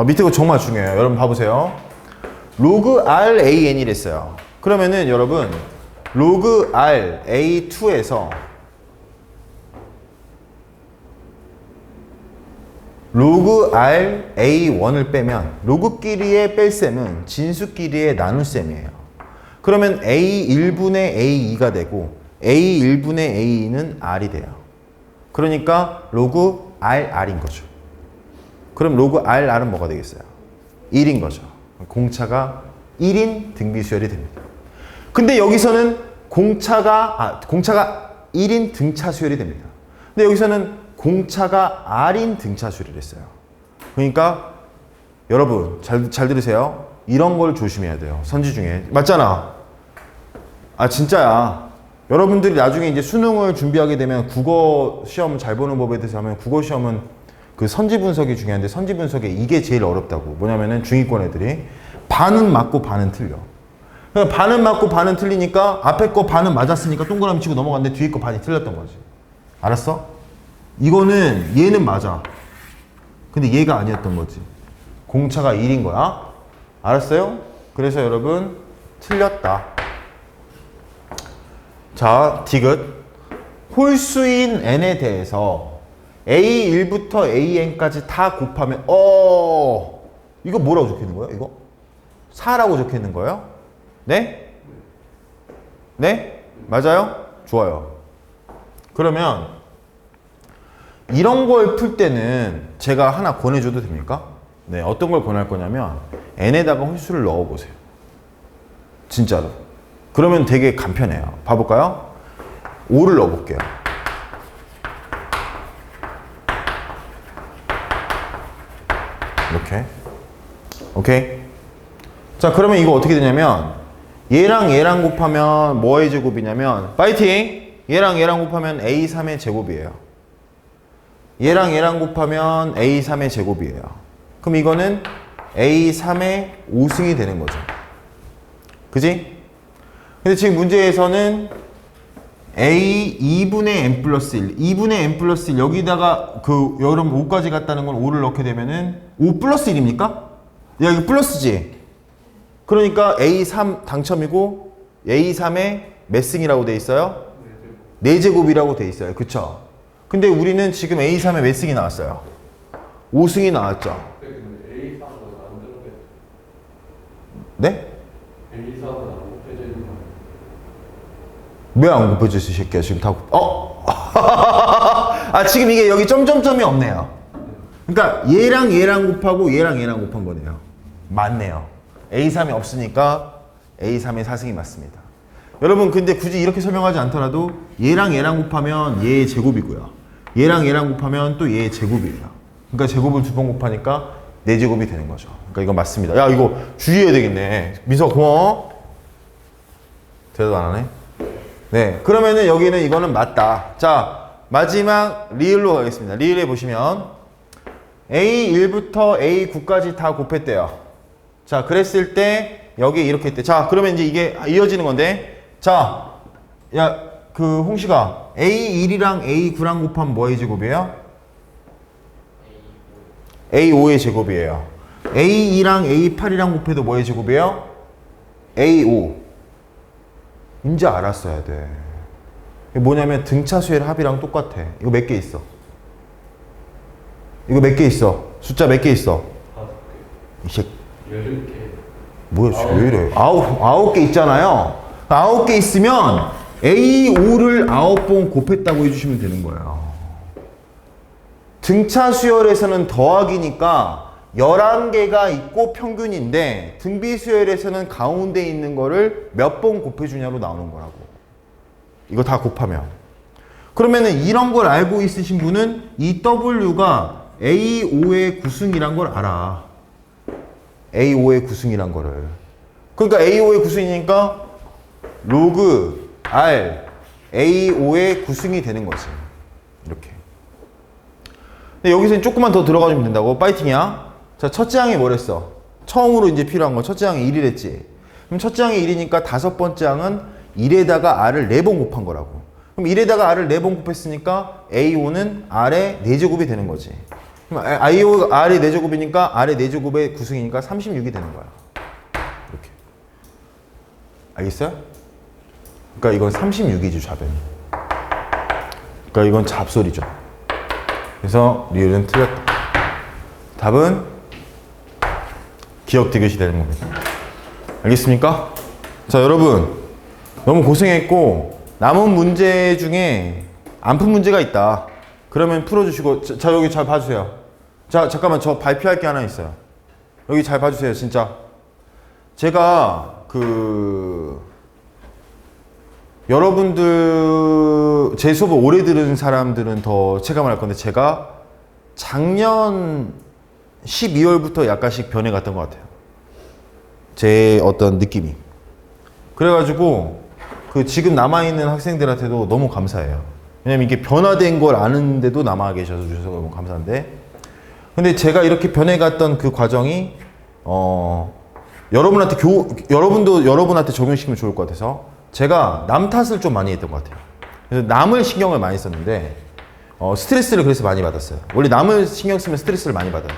밑에 거 정말 중요해요. 여러분 봐보세요. 로그 R AN이랬어요. 그러면은 여러분 로그 R A2에서 로그 R A1을 빼면 로그끼리의 뺄셈은 진수끼리의 나눌셈이에요. 그러면 A1분의 A2가 되고 A1분의 A2는 R이 돼요. 그러니까 로그 RR인 거죠. 그럼 로그 RR은 뭐가 되겠어요? 1인 거죠. 공차가 1인 등비수열이 됩니다. 근데 여기서는 공차가 1인 등차수열이 됩니다. 근데 여기서는 공차가 R인 등차수열을 했어요. 그러니까 여러분 잘 들으세요. 이런 걸 조심해야 돼요. 선지 중에. 맞잖아. 진짜야. 여러분들이 나중에 이제 수능을 준비하게 되면 국어 시험 잘 보는 법에 대해서 하면 국어 시험은 그 선지 분석이 중요한데 선지 분석에 이게 제일 어렵다고. 뭐냐면은 중위권 애들이 반은 맞고 반은 틀려. 그러니까 반은 맞고 반은 틀리니까 앞에 거 반은 맞았으니까 동그라미 치고 넘어갔는데 뒤에 거 반이 틀렸던 거지. 알았어? 이거는 얘는 맞아. 근데 얘가 아니었던 거지. 공차가 1인 거야. 알았어요? 그래서 여러분 틀렸다. 자, 디귿. 홀수인 n에 대해서 A1부터 AN까지 다 곱하면 이거 뭐라고 적혀있는 거예요? 이거? 4라고 적혀있는 거예요? 네? 네? 맞아요? 좋아요. 그러면 이런 걸 풀 때는 제가 하나 권해줘도 됩니까? 네, 어떤 걸 권할 거냐면 n에다가 홀수를 넣어보세요. 진짜로. 그러면 되게 간편해요. 봐볼까요? 5를 넣어볼게요. 이렇게. 오케이? 자, 그러면 이거 어떻게 되냐면 얘랑 얘랑 곱하면 뭐의 제곱이냐면 파이팅! 얘랑 얘랑 곱하면 A3의 제곱이에요. 얘랑 얘랑 곱하면 A3의 제곱이에요. 그럼 이거는 A3의 5승이 되는 거죠. 그지? 근데 지금 문제에서는 A 2분의 n 플러스 1, 2분의 n 플러스 1 여기다가 여러분 5까지 갔다는 건 5를 넣게 되면은 5 플러스 1입니까? 야, 이거 플러스지? 그러니까 A3 당첨이고 A3의 몇 승이라고 돼 있어요? 4제곱이라고 돼 있어요. 그쵸? 근데 우리는 지금 A3의 몇 승이 나왔어요? 5승이 나왔죠? 네? 왜 안 곱해졌어, 이 새끼야? 지금 다 지금 이게 여기 점점점이 없네요. 그러니까 얘랑 얘랑 곱하고 얘랑 얘랑 곱한 거네요. 맞네요. A3이 없으니까 A3의 4승이 맞습니다. 여러분 근데 굳이 이렇게 설명하지 않더라도 얘랑 얘랑 곱하면 얘의 제곱이고요. 얘랑 얘랑 곱하면 또 얘의 제곱이에요. 그러니까 제곱을 2번 곱하니까 4제곱이 되는 거죠. 그러니까 이거 맞습니다. 야, 이거 주의해야 되겠네. 민서 고마워. 대답 안 하네. 네, 그러면은 여기는 이거는 맞다. 자, 마지막 리을로 가겠습니다. 리을에 보시면 A1부터 A9까지 다 곱했대요. 자, 그랬을 때 여기 이렇게 했대. 자, 그러면 이제 이게 이어지는 건데, 자, 야, 그 홍식아, A1이랑 A9랑 곱하면 뭐의 제곱이에요? A5의 제곱이에요. A2랑 A8이랑 곱해도 뭐의 제곱이에요? A5 이제 알았어야 돼. 이게 뭐냐면 등차 수열 합이랑 똑같아. 이거 몇 개 있어? 이거 몇 개 있어? 숫자 몇 개 있어? 이 새끼 10개. 뭐야 왜 이래? 아홉 개 있잖아요. 9개 있으면 A5를 9번 곱했다고 해주시면 되는 거예요. 등차 수열에서는 더하기니까 11개가 있고 평균인데 등비 수열에서는 가운데 있는 거를 몇 번 곱해주냐로 나오는 거라고. 이거 다 곱하면. 그러면은 이런 걸 알고 있으신 분은 이 W가 A5의 구승이란 걸 알아. A5의 구승이란 거를. 그러니까 A5의 구승이니까 로그 R A5의 구승이 되는 거지. 이렇게. 근데 여기서는 조금만 더 들어가주면 된다고. 파이팅이야. 자, 첫째 항이 뭐랬어? 처음으로 이제 필요한 거. 첫째 항이 1이랬지. 그럼 첫째 항이 1이니까 다섯 번째 항은 1에다가 R을 4번 곱한 거라고. 그럼 1에다가 R을 4번 곱했으니까 A5는 R의 4제곱이 되는 거지. 그럼 I5가 R의 4제곱이니까 R의 4제곱의 구승이니까 36이 되는 거야. 이렇게. 알겠어요? 그러니까 이건 36이죠, 좌변이. 그러니까 이건 잡소리죠. 그래서 리을은 틀렸다. 답은 기억 디귿이 되는 겁니다. 알겠습니까? 자, 여러분 너무 고생했고 남은 문제 중에 안 푼 문제가 있다. 그러면 풀어주시고 자 여기 잘 봐주세요. 자 잠깐만 저 발표할 게 하나 있어요. 여기 잘 봐주세요. 진짜 제가 여러분들 제 수업을 오래 들은 사람들은 더 체감을 할 건데 제가 작년 12월부터 약간씩 변해갔던 것 같아요. 제 어떤 느낌이. 그래가지고 지금 남아있는 학생들한테도 너무 감사해요. 왜냐면 이게 변화된 걸 아는데도 남아 계셔서 너무 감사한데, 근데 제가 이렇게 변해갔던 그 과정이 여러분도 여러분한테 적용시키면 좋을 것 같아서 제가 남 탓을 좀 많이 했던 것 같아요. 그래서 남을 신경을 많이 썼는데 스트레스를 그래서 많이 받았어요. 원래 남을 신경 쓰면 스트레스를 많이 받아요.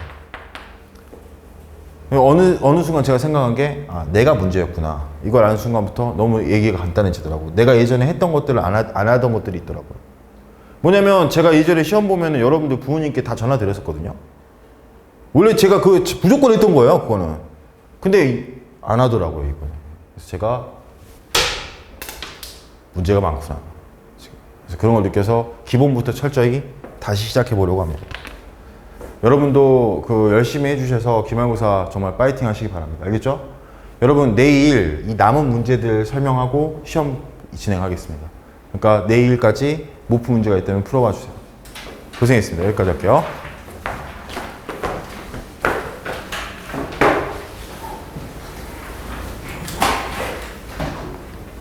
어느 순간 제가 생각한 게 내가 문제였구나. 이걸 아는 순간부터 너무 얘기가 간단해지더라고. 내가 예전에 했던 것들을 안 하던 것들이 있더라고요. 뭐냐면 제가 예전에 시험 보면 여러분들 부모님께 다 전화 드렸었거든요. 원래 제가 무조건 했던 거예요, 그거는. 근데 안 하더라고요, 이거는. 그래서 제가 문제가 많구나. 그래서 그런 걸 느껴서 기본부터 철저히 다시 시작해 보려고 합니다. 여러분도 열심히 해주셔서 기말고사 정말 파이팅 하시기 바랍니다. 알겠죠? 여러분 내일 이 남은 문제들 설명하고 시험 진행하겠습니다. 그러니까 내일까지 못 푼 문제가 있다면 풀어봐 주세요. 고생했습니다. 여기까지 할게요.